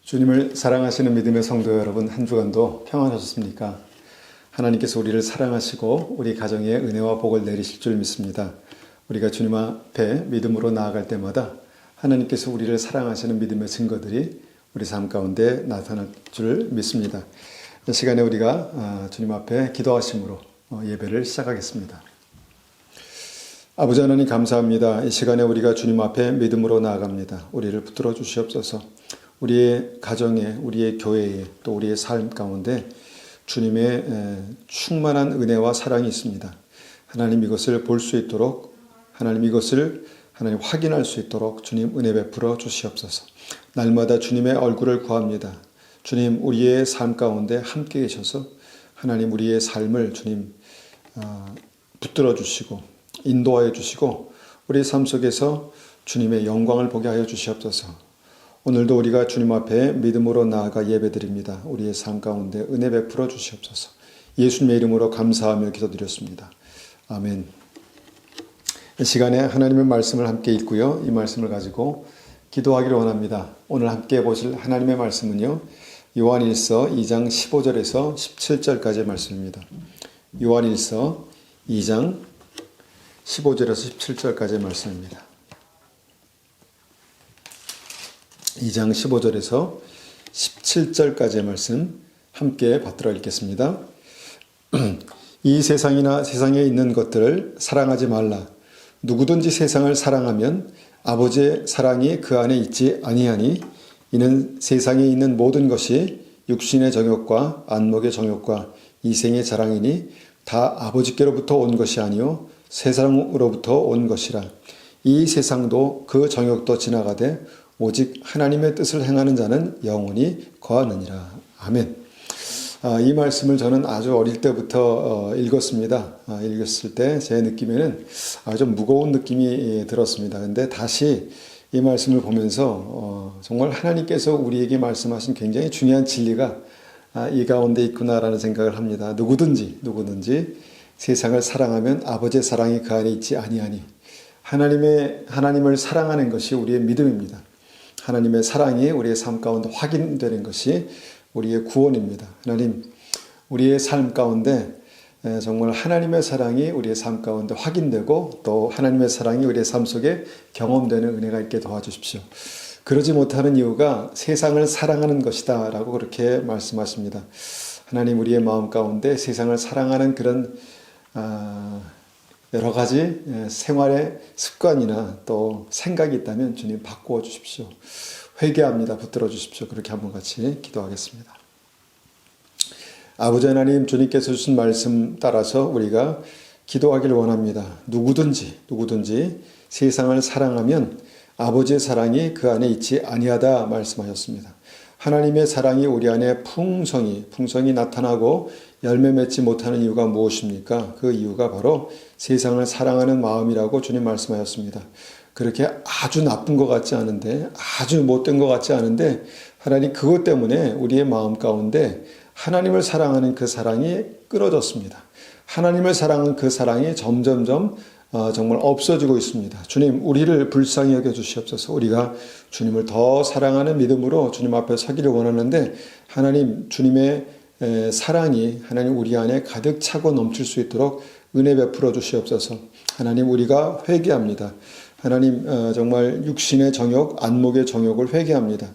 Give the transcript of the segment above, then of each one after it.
주님을 사랑하시는 믿음의 성도 여러분, 한 주간도 평안하셨습니까? 하나님께서 우리를 사랑하시고 우리 가정에 은혜와 복을 내리실 줄 믿습니다. 우리가 주님 앞에 믿음으로 나아갈 때마다 하나님께서 우리를 사랑하시는 믿음의 증거들이 우리 삶 가운데 나타날 줄 믿습니다. 이 시간에 우리가 주님 앞에 기도하심으로 예배를 시작하겠습니다. 아버지 하나님 감사합니다. 이 시간에 우리가 주님 앞에 믿음으로 나아갑니다. 우리를 붙들어 주시옵소서. 우리의 가정에, 우리의 교회에, 또 우리의 삶 가운데 주님의 충만한 은혜와 사랑이 있습니다. 하나님 이것을 볼 수 있도록, 하나님 이것을 확인할 수 있도록 주님 은혜 베풀어 주시옵소서. 날마다 주님의 얼굴을 구합니다. 주님 우리의 삶 가운데 함께 계셔서 하나님 우리의 삶을 주님 붙들어 주시고 인도하여 주시고 우리 삶 속에서 주님의 영광을 보게 하여 주시옵소서. 오늘도 우리가 주님 앞에 믿음으로 나아가 예배드립니다. 우리의 삶 가운데 은혜 베풀어 주시옵소서. 예수님의 이름으로 감사하며 기도드렸습니다. 아멘. 이 시간에 하나님의 말씀을 함께 읽고요. 이 말씀을 가지고 기도하기를 원합니다. 오늘 함께 보실 하나님의 말씀은요. 요한일서 2장 15절에서 17절까지의 말씀입니다. 요한일서 2장 15절에서 17절까지의 말씀입니다. 2장 15절에서 17절까지의 말씀 함께 받들어 읽겠습니다. 이 세상이나 세상에 있는 것들을 사랑하지 말라. 누구든지 세상을 사랑하면 아버지의 사랑이 그 안에 있지 아니하니 이는 세상에 있는 모든 것이 육신의 정욕과 안목의 정욕과 이생의 자랑이니 다 아버지께로부터 온 것이 아니요 세상으로부터 온 것이라. 이 세상도 그 정욕도 지나가되 오직 하나님의 뜻을 행하는 자는 영원히 거하느니라. 아멘. 이 말씀을 저는 아주 어릴 때부터 읽었습니다. 읽었을 때 제 느낌에는 좀 무거운 느낌이 들었습니다. 근데 다시 이 말씀을 보면서 정말 하나님께서 우리에게 말씀하신 굉장히 중요한 진리가 이 가운데 있구나라는 생각을 합니다. 누구든지 세상을 사랑하면 아버지의 사랑이 그 안에 있지 아니하니 하나님을 사랑하는 것이 우리의 믿음입니다. 하나님의 사랑이 우리의 삶 가운데 확인되는 것이 우리의 구원입니다. 하나님, 우리의 삶 가운데 정말 하나님의 사랑이 우리의 삶 가운데 확인되고 또 하나님의 사랑이 우리의 삶 속에 경험되는 은혜가 있게 도와주십시오. 그러지 못하는 이유가 세상을 사랑하는 것이다 라고 그렇게 말씀하십니다. 하나님 우리의 마음 가운데 세상을 사랑하는 그런 여러 가지 생활의 습관이나 또 생각이 있다면 주님 바꾸어 주십시오. 회개합니다. 붙들어 주십시오. 그렇게 한번 같이 기도하겠습니다. 아버지 하나님, 주님께서 주신 말씀 따라서 우리가 기도하기를 원합니다. 누구든지 세상을 사랑하면 아버지의 사랑이 그 안에 있지 아니하다 말씀하셨습니다. 하나님의 사랑이 우리 안에 풍성히 나타나고 열매 맺지 못하는 이유가 무엇입니까? 그 이유가 바로 세상을 사랑하는 마음이라고 주님 말씀하셨습니다. 그렇게 아주 나쁜 것 같지 않은데, 아주 못된 것 같지 않은데 하나님 그것 때문에 우리의 마음 가운데 하나님을 사랑하는 그 사랑이 끊어졌습니다. 하나님을 사랑하는 그 사랑이 점점점 정말 없어지고 있습니다. 주님, 우리를 불쌍히 여겨주시옵소서. 우리가 주님을 더 사랑하는 믿음으로 주님 앞에 서기를 원하는데 하나님, 주님의 사랑이 하나님 우리 안에 가득 차고 넘칠 수 있도록 은혜 베풀어 주시옵소서. 하나님, 우리가 회개합니다. 하나님, 정말 육신의 정욕, 안목의 정욕을 회개합니다.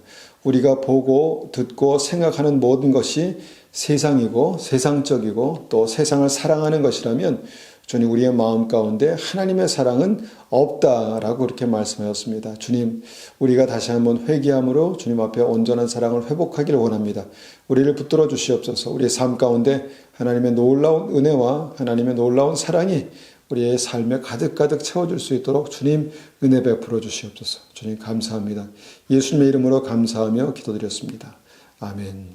우리가 보고 듣고 생각하는 모든 것이 세상이고 세상적이고 또 세상을 사랑하는 것이라면 주님 우리의 마음 가운데 하나님의 사랑은 없다라고 그렇게 말씀하셨습니다. 주님, 우리가 다시 한번 회개함으로 주님 앞에 온전한 사랑을 회복하기를 원합니다. 우리를 붙들어 주시옵소서. 우리의 삶 가운데 하나님의 놀라운 은혜와 하나님의 놀라운 사랑이 우리의 삶에 가득가득 채워줄 수 있도록 주님 은혜 베풀어 주시옵소서. 주님 감사합니다. 예수님의 이름으로 감사하며 기도드렸습니다. 아멘.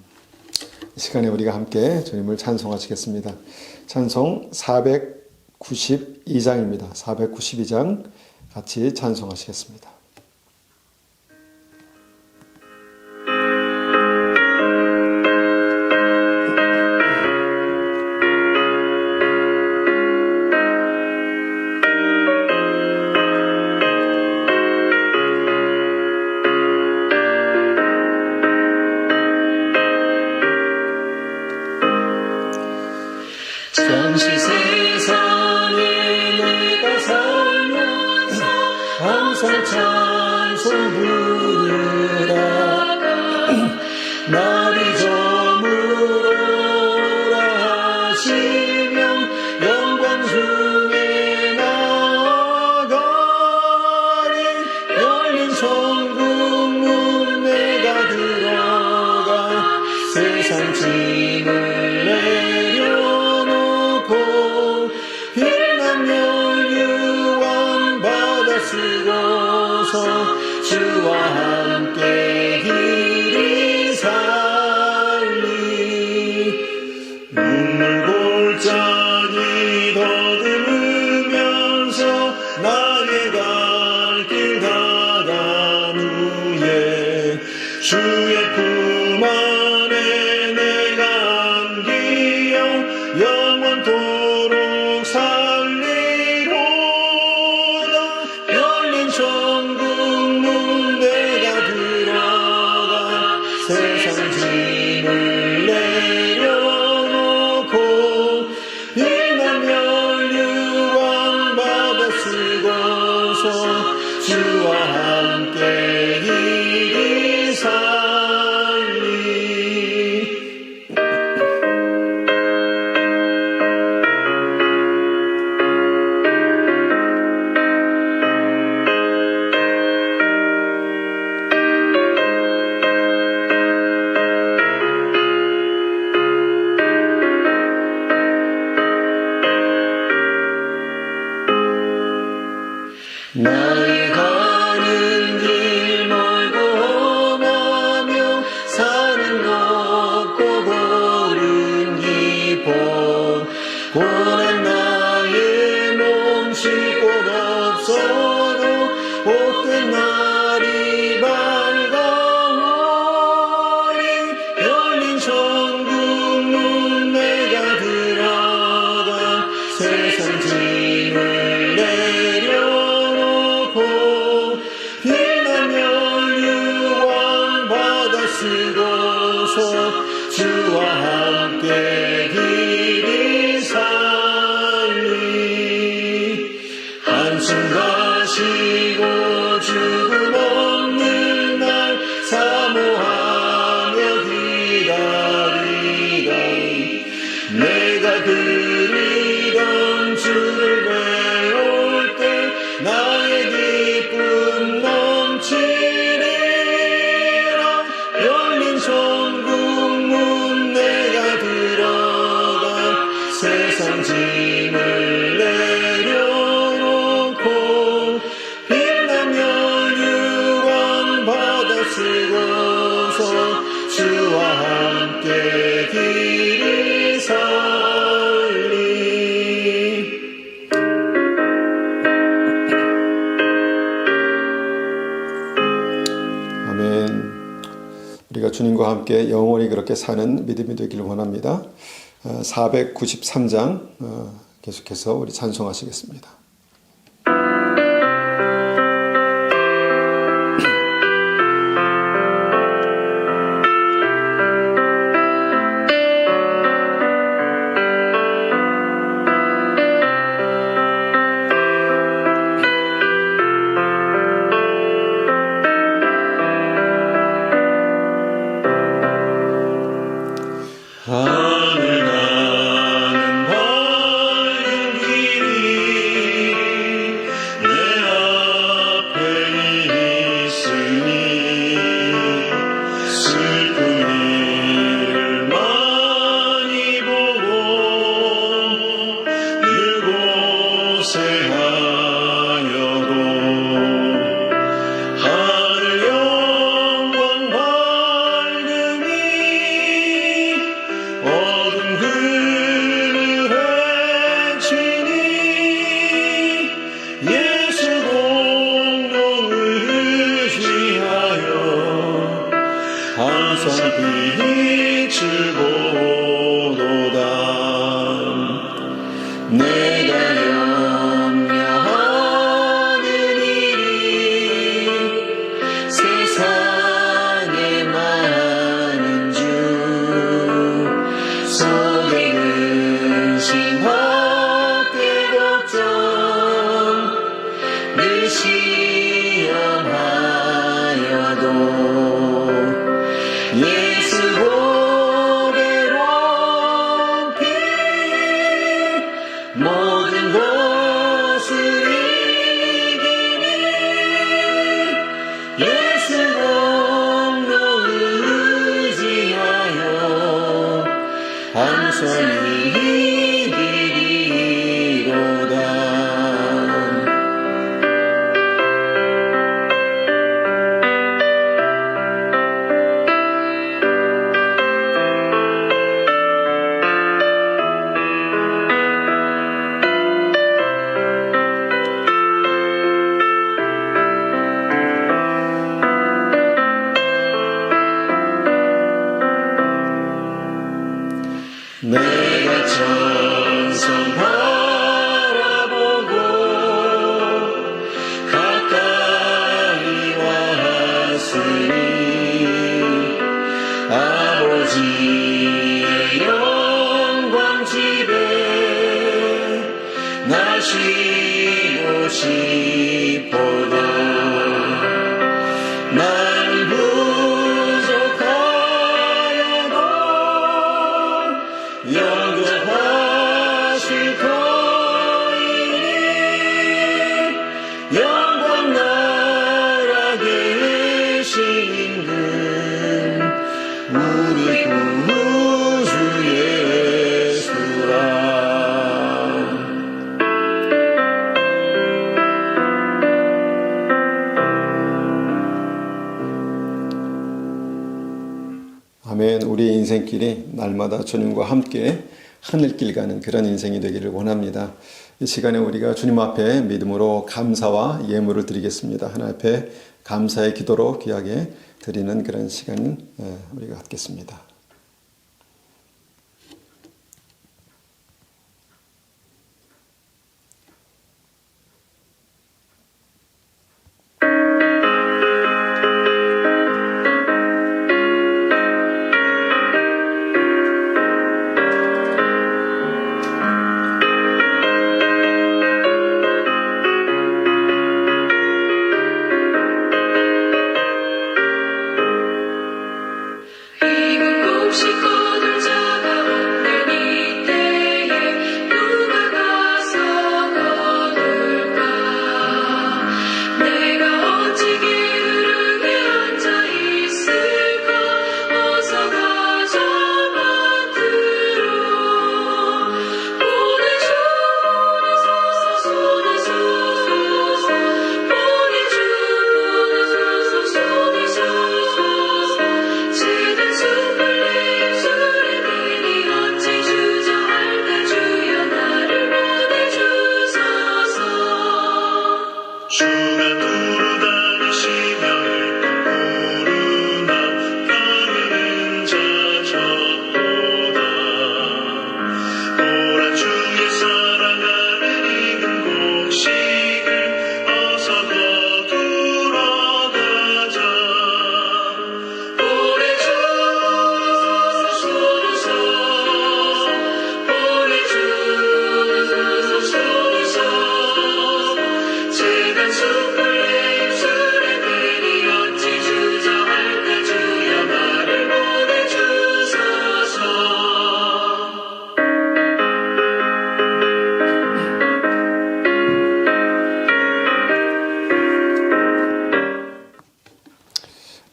이 시간에 우리가 함께 주님을 찬송하시겠습니다. 찬송 492장입니다. 492장 같이 찬송하시겠습니다. 항상 찬송 부르라. 날이 저물어라 하시면 영광 중에 나아가리. 열린 천국 문 내가 들어가 세상 짐을 내려놓고 빛나며 유한 바다 쓰고서 주와 함께 길이 살리. 눈물 골짜기 더듬으면서 나의 갈 길 다간 후에 주의 품 안에 내가 안기어 영원토록 살리로다. 열린 천국 문 내가 들어가 세상 짐을 내려놓고 빛나며 유한 바다 쓰고서 주와 함께 길이 살리. 나의 가는 길 멀고 험하며 산은 높고 고른 깊어 고난 나의 몸 쉴 곳 없어도 복된 날이 밝아오리. 열린 천국 문 내가 들어가 세상 짐을 내려놓고 빛나며 유한 바다 쓰고서 주와 함께 길이 살리. 한숨 가시고 죽음 없는 날 사모하며 기다리다니. 내가 그리던 주를 배울 때 나의 기쁨 넘치리라. 열린 천국 문 내가 들어가 세상 짐을 내려놓고 빛나며 유한 바다 쓰고서 주와 함께 길이 살리. 아멘. 우리가 주님과 함께 영원히 그렇게 사는 믿음이 되기를 원합니다. 493장 계속해서 우리 찬송하시겠습니다. 하늘 가는 밝은 길이 내 앞에 있으니 슬픈 일을 많이 보고 늘 고생하여도 하늘 영광 밝음이 어둠 그늘에 치니 예수 공로를 의지하여 항상 빛을 보도다. 내가 염려하는 일이 세상에 많은 주 속에 근심 밖에 걱정 늘 예수 공로 의지하여 한손이 이리로다. 내가 천성 바라보고 가까이 왔으니 아버지의 영광 집에 나 쉬고 싶어도 난 부족하여도 영접하실 터이니 영광 나라 계신 분 우리 구주 예수라. 아멘. 우리의 인생길이 날마다 주님과 함께 하늘길 가는 그런 인생이 되기를 원합니다. 이 시간에 우리가 주님 앞에 믿음으로 감사와 예물을 드리겠습니다. 하나님 앞에 감사의 기도로 귀하게 드리는 그런 시간 우리가 갖겠습니다.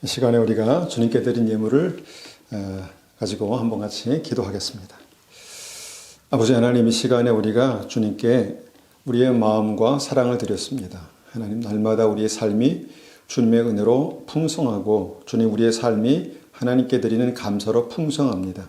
이 시간에 우리가 주님께 드린 예물을 가지고 한번 같이 기도하겠습니다. 아버지 하나님, 이 시간에 우리가 주님께 우리의 마음과 사랑을 드렸습니다. 하나님, 날마다 우리의 삶이 주님의 은혜로 풍성하고 주님, 우리의 삶이 하나님께 드리는 감사로 풍성합니다.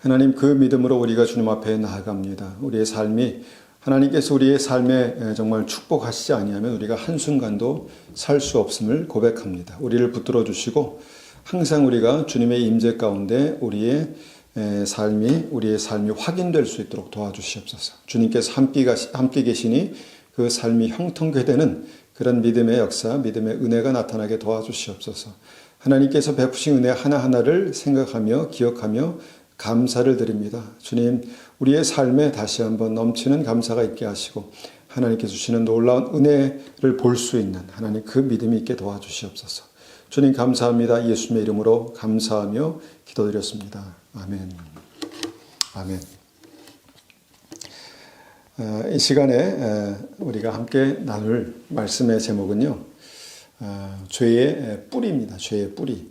하나님, 그 믿음으로 우리가 주님 앞에 나아갑니다. 우리의 삶이 하나님께서 우리의 삶에 정말 축복하시지 아니하면 우리가 한순간도 살 수 없음을 고백합니다. 우리를 붙들어 주시고 항상 우리가 주님의 임재 가운데 우리의 삶이 확인될 수 있도록 도와주시옵소서. 주님께서 함께 계시니 그 삶이 형통케 되는 그런 믿음의 역사, 믿음의 은혜가 나타나게 도와주시옵소서. 하나님께서 베푸신 은혜 하나하나를 생각하며 기억하며 감사를 드립니다. 주님, 우리의 삶에 다시 한번 넘치는 감사가 있게 하시고 하나님께 주시는 놀라운 은혜를 볼 수 있는 하나님 그 믿음이 있게 도와주시옵소서. 주님 감사합니다. 예수님의 이름으로 감사하며 기도드렸습니다. 아멘. 아멘. 이 시간에 우리가 함께 나눌 말씀의 제목은요, 죄의 뿌리입니다. 죄의 뿌리.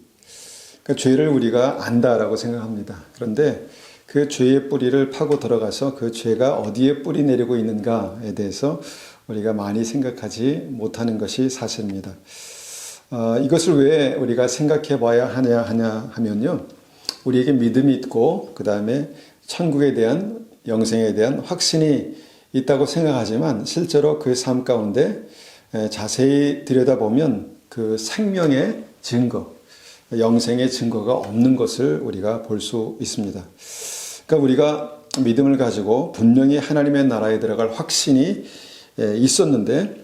그러니까 죄를 우리가 안다라고 생각합니다. 그런데 그 죄의 뿌리를 파고 들어가서 그 죄가 어디에 뿌리 내리고 있는가에 대해서 우리가 많이 생각하지 못하는 것이 사실입니다. 이것을 왜 우리가 생각해 봐야 하냐 하면요. 우리에게 믿음이 있고 그 다음에 천국에 대한 영생에 대한 확신이 있다고 생각하지만 실제로 그 삶 가운데 자세히 들여다보면 그 생명의 증거, 영생의 증거가 없는 것을 우리가 볼 수 있습니다. 그러니까 우리가 믿음을 가지고 분명히 하나님의 나라에 들어갈 확신이 있었는데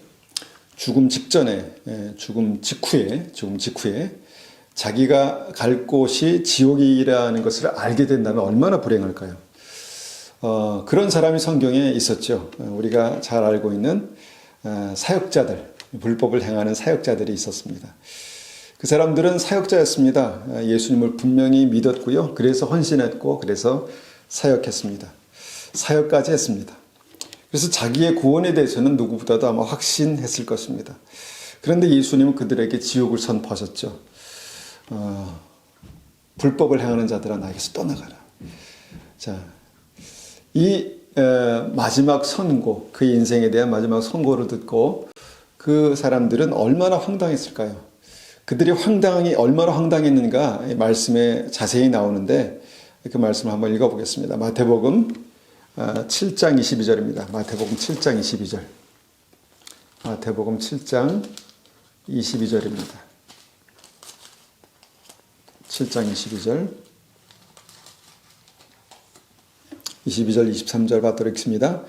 죽음 직전에, 죽음 직후에 자기가 갈 곳이 지옥이라는 것을 알게 된다면 얼마나 불행할까요? 그런 사람이 성경에 있었죠. 우리가 잘 알고 있는 사역자들, 불법을 행하는 사역자들이 있었습니다. 그 사람들은 사역자였습니다. 예수님을 분명히 믿었고요. 그래서 헌신했고, 그래서 사역했습니다. 사역까지 했습니다. 그래서 자기의 구원에 대해서는 누구보다도 아마 확신했을 것입니다. 그런데 예수님은 그들에게 지옥을 선포하셨죠. 불법을 행하는 자들아 나에게서 떠나가라. 자, 이 마지막 선고, 그 인생에 대한 마지막 선고를 듣고 그 사람들은 얼마나 황당했을까요? 그들이 얼마나 황당했는가 말씀에 자세히 나오는데 그 말씀을 한번 읽어보겠습니다. 마태복음 7장 22절입니다. 마태복음 7장 22절. 마태복음 7장 22절입니다. 7장 22절. 22절 23절 받도록 읽습니다.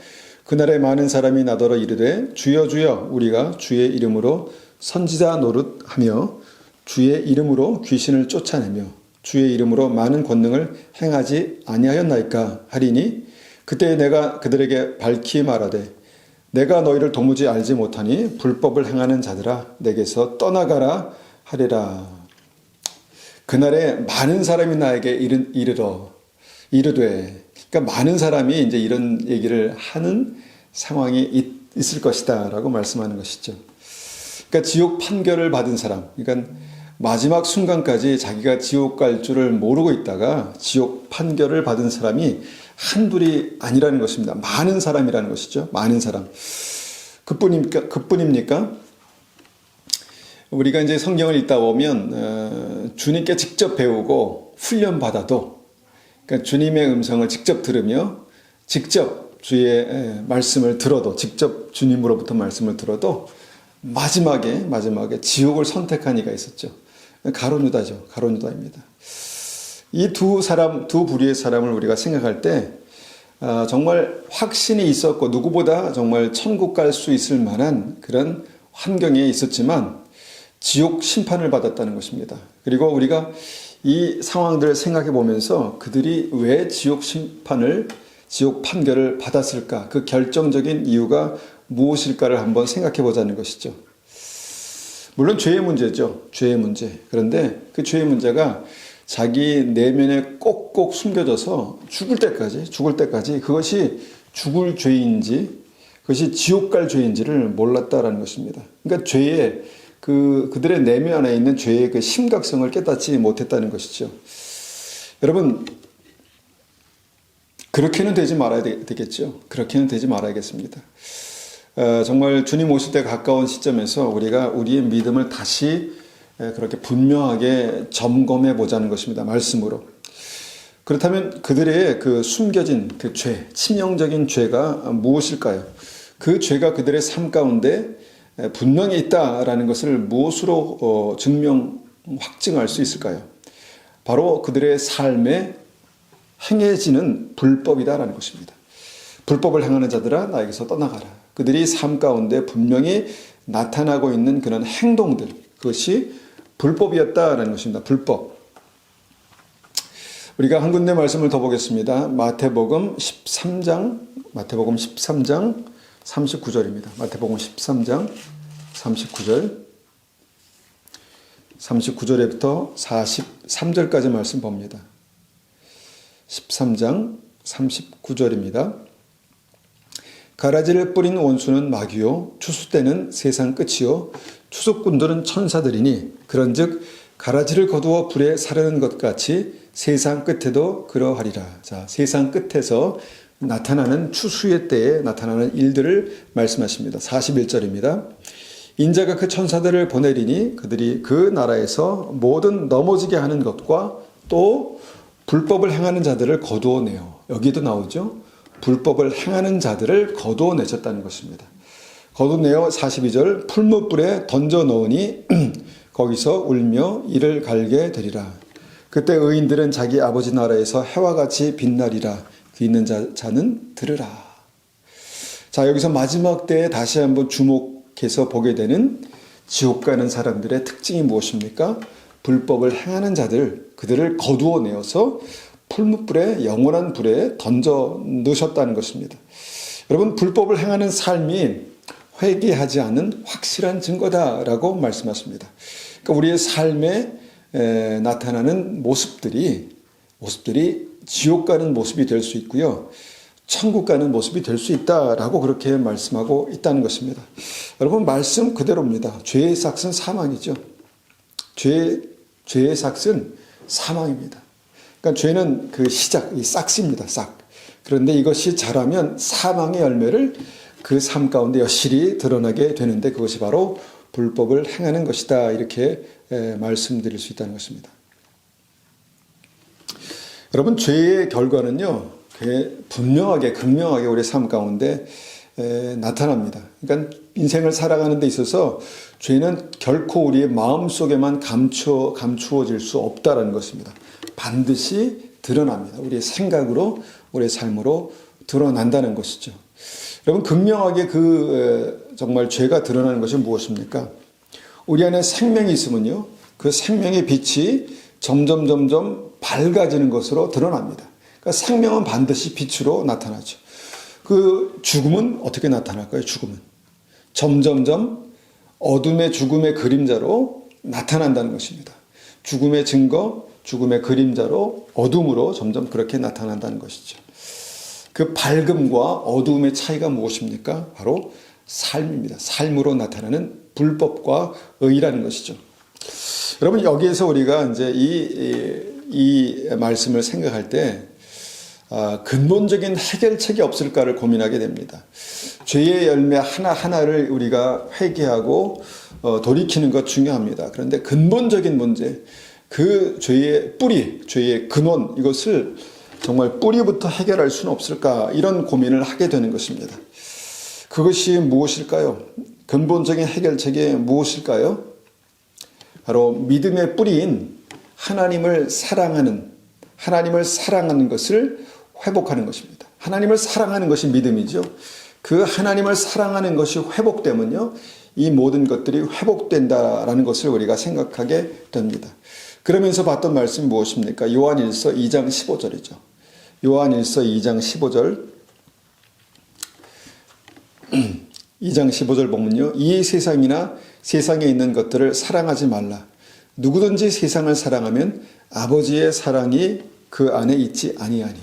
그날에 많은 사람이 나더러 이르되 주여 주여 우리가 주의 이름으로 선지자 노릇하며 주의 이름으로 귀신을 쫓아내며 주의 이름으로 많은 권능을 행하지 아니하였나이까 하리니 그때 내가 그들에게 밝히 말하되 내가 너희를 도무지 알지 못하니 불법을 행하는 자들아 내게서 떠나가라 하리라. 그날에 많은 사람이 나에게 이르되 그러니까 많은 사람이 이제 이런 얘기를 하는 상황이 있을 것이다 라고 말씀하는 것이죠. 그러니까 지옥 판결을 받은 사람, 그러니까 마지막 순간까지 자기가 지옥 갈 줄을 모르고 있다가 지옥 판결을 받은 사람이 한둘이 아니라는 것입니다. 많은 사람이라는 것이죠. 많은 사람. 그뿐입니까? 우리가 이제 성경을 읽다 보면 주님께 직접 배우고 훈련받아도 그러니까 주님의 음성을 직접 들으며 직접 주의 말씀을 들어도 직접 주님으로부터 말씀을 들어도 마지막에 지옥을 선택한 이가 있었죠. 가룟유다죠. 가룟유다입니다. 이 두 부류의 사람을 우리가 생각할 때 정말 확신이 있었고 누구보다 정말 천국 갈 수 있을 만한 그런 환경에 있었지만 지옥 심판을 받았다는 것입니다. 그리고 우리가 이 상황들을 생각해 보면서 그들이 왜 지옥 판결을 받았을까? 그 결정적인 이유가 무엇일까를 한번 생각해 보자는 것이죠. 물론 죄의 문제죠. 죄의 문제. 그런데 그 죄의 문제가 자기 내면에 꼭꼭 숨겨져서 죽을 때까지 그것이 죽을 죄인지 그것이 지옥 갈 죄인지를 몰랐다라는 것입니다. 그러니까 그들의 내면 안에 있는 죄의 그 심각성을 깨닫지 못했다는 것이죠. 여러분, 그렇게는 되지 말아야 되겠죠. 그렇게는 되지 말아야겠습니다. 정말 주님 오실 때 가까운 시점에서 우리가 우리의 믿음을 다시 그렇게 분명하게 점검해 보자는 것입니다. 말씀으로. 그렇다면 그들의 그 숨겨진 그 죄, 치명적인 죄가 무엇일까요? 그 죄가 그들의 삶 가운데 분명히 있다라는 것을 무엇으로 확증할 수 있을까요? 바로 그들의 삶에 행해지는 불법이다라는 것입니다. 불법을 행하는 자들아 나에게서 떠나가라. 그들이 삶 가운데 분명히 나타나고 있는 그런 행동들, 그것이 불법이었다라는 것입니다. 불법. 우리가 한 군데 말씀을 더 보겠습니다. 마태복음 13장 39절입니다. 마태복음 13장 39절에부터 43절까지 말씀 봅니다. 13장 39절입니다. 가라지를 뿌린 원수는 마귀요, 추수 때는 세상 끝이요, 추적꾼들은 천사들이니 그런즉 가라지를 거두어 불에 사르는 것 같이 세상 끝에도 그러하리라. 자, 세상 끝에서 나타나는 추수의 때에 나타나는 일들을 말씀하십니다. 41절입니다. 인자가 그 천사들을 보내리니 그들이 그 나라에서 모든 넘어지게 하는 것과 또 불법을 행하는 자들을 거두어내요. 여기도 나오죠. 불법을 행하는 자들을 거두어내셨다는 것입니다. 거두내어 42절 풀무불에 던져 넣으니 거기서 울며 이를 갈게 되리라. 그때 의인들은 자기 아버지 나라에서 해와 같이 빛나리라. 귀 있는 자는 들으라. 자, 여기서 마지막 때에 다시 한번 주목해서 보게 되는 지옥 가는 사람들의 특징이 무엇입니까? 불법을 행하는 자들, 그들을 거두어내어서 풀무불에 영원한 불에 던져 넣으셨다는 것입니다. 여러분, 불법을 행하는 삶이 회개하지 않은 확실한 증거다라고 말씀하십니다. 그러니까 우리의 삶에 나타나는 모습들이 지옥 가는 모습이 될 수 있고요. 천국 가는 모습이 될 수 있다라고 그렇게 말씀하고 있다는 것입니다. 여러분, 말씀 그대로입니다. 죄의 삭은 사망이죠. 죄의 삭은 사망입니다. 그러니까 죄는 그 시작, 이 싹씨입니다. 싹. 그런데 이것이 자라면 사망의 열매를 그 삶 가운데 여실히 드러나게 되는데 그것이 바로 불법을 행하는 것이다. 이렇게 말씀드릴 수 있다는 것입니다. 여러분, 죄의 결과는요, 분명하게, 극명하게 우리 삶 가운데 나타납니다. 그러니까 인생을 살아가는 데 있어서 죄는 결코 우리의 마음 속에만 감추어질 수 없다는 것입니다. 반드시 드러납니다. 우리의 생각으로, 우리의 삶으로 드러난다는 것이죠. 여러분, 극명하게 정말 죄가 드러나는 것이 무엇입니까? 우리 안에 생명이 있으면요, 그 생명의 빛이 점점 밝아지는 것으로 드러납니다. 그러니까 생명은 반드시 빛으로 나타나죠. 그 죽음은 어떻게 나타날까요? 죽음은 점점점 어둠의 죽음의 그림자로 나타난다는 것입니다. 죽음의 증거, 죽음의 그림자로 어둠으로 점점 그렇게 나타난다는 것이죠. 그 밝음과 어두움의 차이가 무엇입니까? 바로 삶입니다. 삶으로 나타나는 불법과 의라는 것이죠. 여러분, 여기에서 우리가 이제 이 말씀을 생각할 때 근본적인 해결책이 없을까를 고민하게 됩니다. 죄의 열매 하나하나를 우리가 회개하고 돌이키는 것 중요합니다. 그런데 근본적인 문제, 그 죄의 뿌리, 죄의 근원, 이것을 정말 뿌리부터 해결할 수는 없을까, 이런 고민을 하게 되는 것입니다. 그것이 무엇일까요? 근본적인 해결책이 무엇일까요? 바로 믿음의 뿌리인 하나님을 사랑하는 것을 회복하는 것입니다. 하나님을 사랑하는 것이 믿음이죠. 그 하나님을 사랑하는 것이 회복되면요, 이 모든 것들이 회복된다라는 것을 우리가 생각하게 됩니다. 그러면서 봤던 말씀이 무엇입니까? 요한일서 2장 15절이죠. 요한일서 2장 15절 2장 15절 보면요, 이 세상이나 세상에 있는 것들을 사랑하지 말라. 누구든지 세상을 사랑하면 아버지의 사랑이 그 안에 있지 아니하니.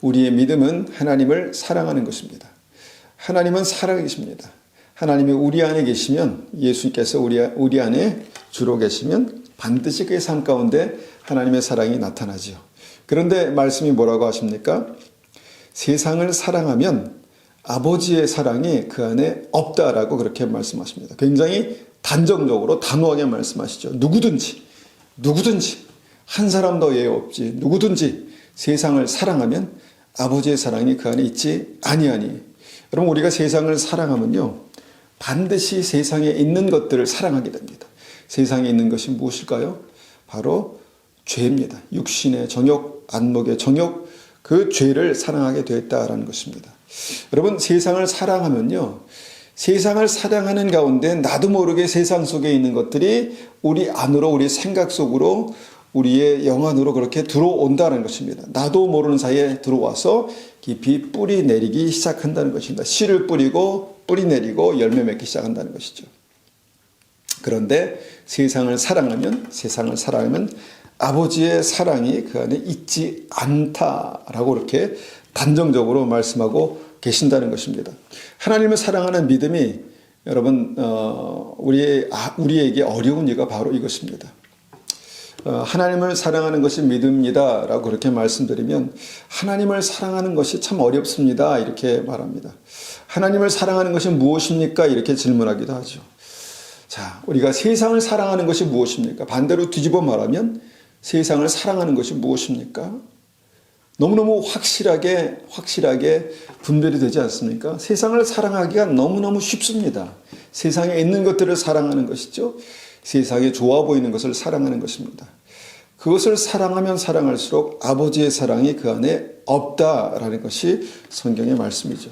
우리의 믿음은 하나님을 사랑하는 것입니다. 하나님은 사랑이십니다. 하나님이 우리 안에 계시면, 예수님께서 우리 안에 주로 계시면 반드시 그의 삶 가운데 하나님의 사랑이 나타나지요. 그런데 말씀이 뭐라고 하십니까? 세상을 사랑하면 아버지의 사랑이 그 안에 없다라고 그렇게 말씀하십니다. 굉장히 단정적으로 단호하게 말씀하시죠. 누구든지 한 사람도 예외 없이 누구든지 세상을 사랑하면 아버지의 사랑이 그 안에 있지 아니하니. 여러분, 우리가 세상을 사랑하면요, 반드시 세상에 있는 것들을 사랑하게 됩니다. 세상에 있는 것이 무엇일까요? 바로 죄입니다. 육신의 정욕, 안목의 정욕, 그 죄를 사랑하게 되었다라는 것입니다. 여러분, 세상을 사랑하면요, 세상을 사랑하는 가운데 나도 모르게 세상 속에 있는 것들이 우리 안으로, 우리 생각 속으로, 우리의 영 안으로 그렇게 들어온다는 것입니다. 나도 모르는 사이에 들어와서 깊이 뿌리 내리기 시작한다는 것입니다. 씨를 뿌리고 뿌리 내리고 열매 맺기 시작한다는 것이죠. 그런데 세상을 사랑하면 아버지의 사랑이 그 안에 있지 않다라고 이렇게 단정적으로 말씀하고 계신다는 것입니다. 하나님을 사랑하는 믿음이 여러분 우리에게 어려운 이유가 바로 이것입니다. 하나님을 사랑하는 것이 믿음이다 라고 그렇게 말씀드리면 하나님을 사랑하는 것이 참 어렵습니다 이렇게 말합니다. 하나님을 사랑하는 것이 무엇입니까? 이렇게 질문하기도 하죠. 자, 우리가 세상을 사랑하는 것이 무엇입니까? 반대로 뒤집어 말하면 세상을 사랑하는 것이 무엇입니까? 너무너무 확실하게 분별이 되지 않습니까? 세상을 사랑하기가 너무너무 쉽습니다. 세상에 있는 것들을 사랑하는 것이죠. 세상에 좋아 보이는 것을 사랑하는 것입니다. 그것을 사랑하면 사랑할수록 아버지의 사랑이 그 안에 없다라는 것이 성경의 말씀이죠.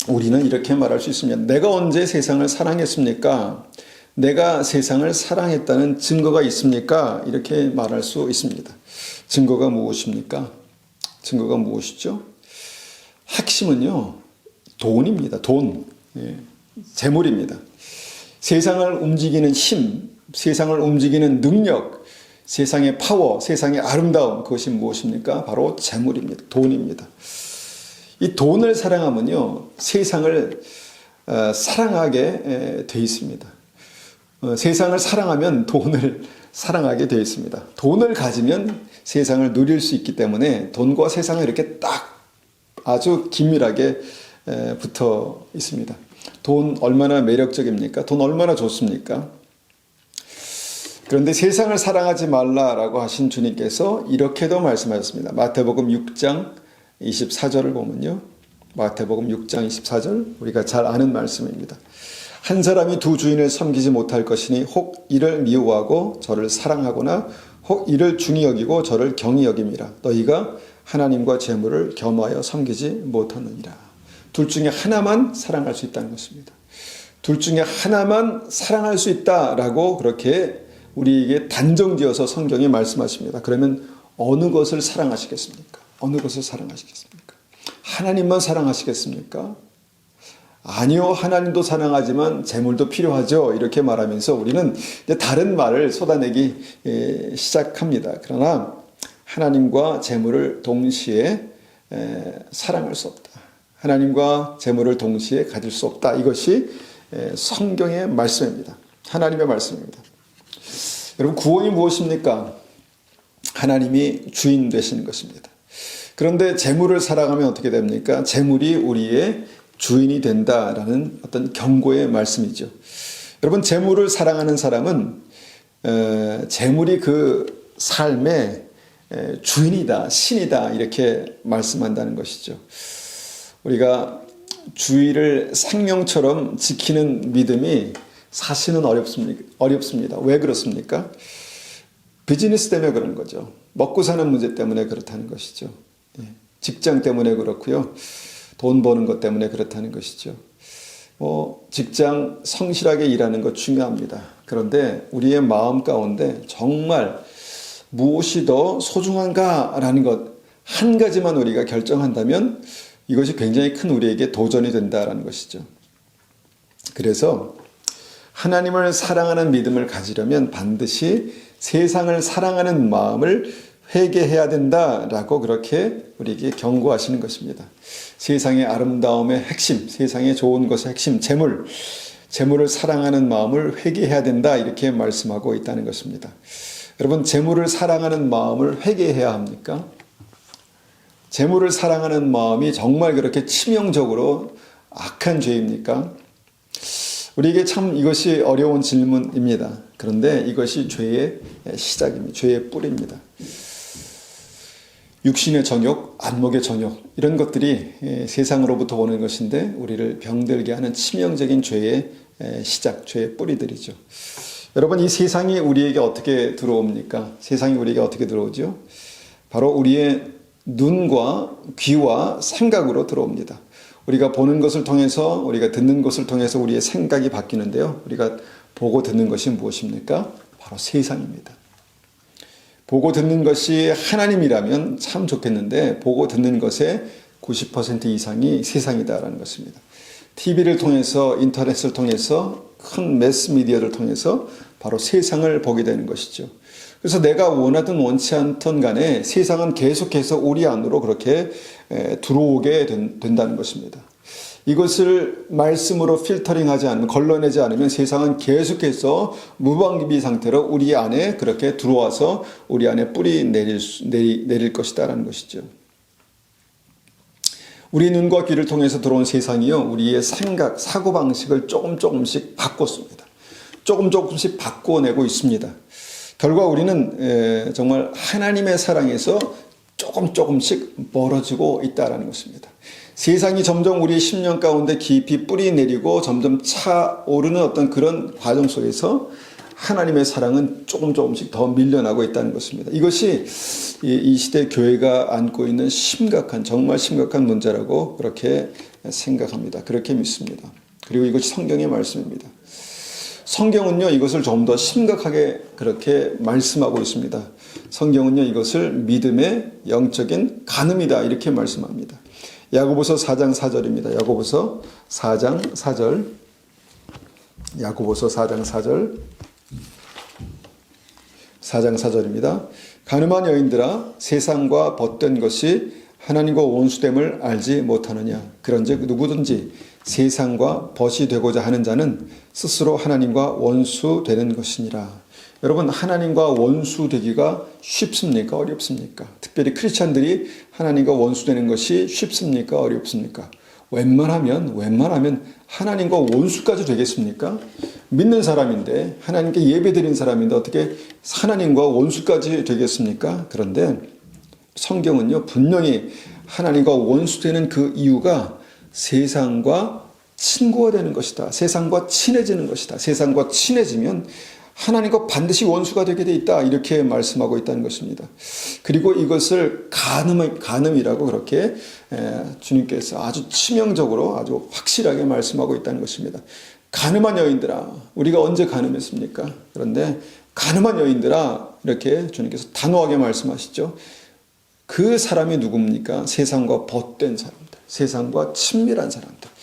우리는 이렇게 말할 수 있습니다. 내가 언제 세상을 사랑했습니까? 내가 세상을 사랑했다는 증거가 있습니까? 이렇게 말할 수 있습니다. 증거가 무엇입니까? 증거가 무엇이죠? 핵심은요, 돈입니다. 돈. 재물입니다. 세상을 움직이는 힘, 세상을 움직이는 능력, 세상의 파워, 세상의 아름다움, 그것이 무엇입니까? 바로 재물입니다. 돈입니다. 이 돈을 사랑하면요, 세상을 사랑하게 돼 있습니다. 세상을 사랑하면 돈을 사랑하게 되어 있습니다. 돈을 가지면 세상을 누릴 수 있기 때문에 돈과 세상을 이렇게 딱 아주 긴밀하게 붙어 있습니다. 돈 얼마나 매력적입니까? 돈 얼마나 좋습니까? 그런데 세상을 사랑하지 말라라고 하신 주님께서 이렇게도 말씀하셨습니다. 마태복음 6장 24절을 보면요. 마태복음 6장 24절 우리가 잘 아는 말씀입니다. 한 사람이 두 주인을 섬기지 못할 것이니 혹 이를 미워하고 저를 사랑하거나 혹 이를 중히 여기고 저를 경히 여김이라. 너희가 하나님과 재물을 겸하여 섬기지 못하느니라. 둘 중에 하나만 사랑할 수 있다는 것입니다. 둘 중에 하나만 사랑할 수 있다라고 그렇게 우리에게 단정지어서 성경이 말씀하십니다. 그러면 어느 것을 사랑하시겠습니까? 어느 것을 사랑하시겠습니까? 하나님만 사랑하시겠습니까? 아니요, 하나님도 사랑하지만 재물도 필요하죠. 이렇게 말하면서 우리는 이제 다른 말을 쏟아내기 시작합니다. 그러나 하나님과 재물을 동시에 사랑할 수 없다. 하나님과 재물을 동시에 가질 수 없다. 이것이 성경의 말씀입니다. 하나님의 말씀입니다. 여러분, 구원이 무엇입니까? 하나님이 주인 되시는 것입니다. 그런데 재물을 사랑하면 어떻게 됩니까? 재물이 우리의 주인이 된다라는 어떤 경고의 말씀이죠. 여러분, 재물을 사랑하는 사람은 재물이 그 삶의 주인이다, 신이다 이렇게 말씀한다는 것이죠. 우리가 주의를 생명처럼 지키는 믿음이 사실은 어렵습니다. 왜 그렇습니까? 비즈니스 때문에 그런 거죠. 먹고 사는 문제 때문에 그렇다는 것이죠. 직장 때문에 그렇고요. 돈 버는 것 때문에 그렇다는 것이죠. 직장 성실하게 일하는 것 중요합니다. 그런데 우리의 마음 가운데 정말 무엇이 더 소중한가라는 것 한 가지만 우리가 결정한다면 이것이 굉장히 큰 우리에게 도전이 된다라는 것이죠. 그래서 하나님을 사랑하는 믿음을 가지려면 반드시 세상을 사랑하는 마음을 회개해야 된다라고 그렇게 우리에게 경고하시는 것입니다. 세상의 아름다움의 핵심, 세상의 좋은 것의 핵심, 재물을 사랑하는 마음을 회개해야 된다 이렇게 말씀하고 있다는 것입니다. 여러분, 재물을 사랑하는 마음을 회개해야 합니까? 재물을 사랑하는 마음이 정말 그렇게 치명적으로 악한 죄입니까? 우리에게 참 이것이 어려운 질문입니다. 그런데 이것이 죄의 시작입니다. 죄의 뿌리입니다. 육신의 정욕, 안목의 정욕 이런 것들이 세상으로부터 오는 것인데 우리를 병들게 하는 치명적인 죄의 시작, 죄의 뿌리들이죠. 여러분, 이 세상이 우리에게 어떻게 들어옵니까? 세상이 우리에게 어떻게 들어오죠? 바로 우리의 눈과 귀와 생각으로 들어옵니다. 우리가 보는 것을 통해서, 우리가 듣는 것을 통해서 우리의 생각이 바뀌는데요. 우리가 보고 듣는 것이 무엇입니까? 바로 세상입니다. 보고 듣는 것이 하나님이라면 참 좋겠는데 보고 듣는 것의 90% 이상이 세상이다라는 것입니다. TV를 통해서, 인터넷을 통해서, 큰 매스미디어를 통해서 바로 세상을 보게 되는 것이죠. 그래서 내가 원하든 원치 않든 간에 세상은 계속해서 우리 안으로 그렇게 들어오게 된다는 것입니다. 이것을 말씀으로 필터링하지 않으면, 걸러내지 않으면 세상은 계속해서 무방비 상태로 우리 안에 그렇게 들어와서 우리 안에 뿌리 내릴 것이다라는 것이죠. 우리 눈과 귀를 통해서 들어온 세상이요, 우리의 생각, 사고방식을 조금씩 바꿨습니다. 조금씩 바꿔내고 있습니다. 결과 우리는 정말 하나님의 사랑에서 조금씩 멀어지고 있다는 것입니다. 세상이 점점 우리의 심령 가운데 깊이 뿌리 내리고 점점 차오르는 어떤 그런 과정 속에서 하나님의 사랑은 조금씩 더 밀려나고 있다는 것입니다. 이것이 이 시대 교회가 안고 있는 정말 심각한 문제라고 그렇게 생각합니다. 그렇게 믿습니다. 그리고 이것이 성경의 말씀입니다. 성경은요, 이것을 좀 더 심각하게 그렇게 말씀하고 있습니다. 성경은요, 이것을 믿음의 영적인 간음이다, 이렇게 말씀합니다. 야고보서 4장 4절입니다. 야고보서 4장 4절. 야고보서 4장 4절. 4장 4절입니다. 가늠한 여인들아, 세상과 벗된 것이 하나님과 원수됨을 알지 못하느냐. 그런즉 누구든지 세상과 벗이 되고자 하는 자는 스스로 하나님과 원수 되는 것이니라. 여러분, 하나님과 원수 되기가 쉽습니까? 어렵습니까? 특별히 크리스찬들이 하나님과 원수 되는 것이 쉽습니까? 어렵습니까? 웬만하면 하나님과 원수까지 되겠습니까? 믿는 사람인데, 하나님께 예배드린 사람인데 어떻게 하나님과 원수까지 되겠습니까? 그런데 성경은요, 분명히 하나님과 원수 되는 그 이유가 세상과 친구가 되는 것이다. 세상과 친해지는 것이다. 세상과 친해지면 하나님과 반드시 원수가 되게 돼 있다. 이렇게 말씀하고 있다는 것입니다. 그리고 이것을 간음이라고 그렇게 주님께서 아주 치명적으로 아주 확실하게 말씀하고 있다는 것입니다. 간음한 여인들아, 우리가 언제 간음했습니까? 그런데 간음한 여인들아, 이렇게 주님께서 단호하게 말씀하시죠. 그 사람이 누굽니까? 세상과 벗된 사람들, 세상과 친밀한 사람들.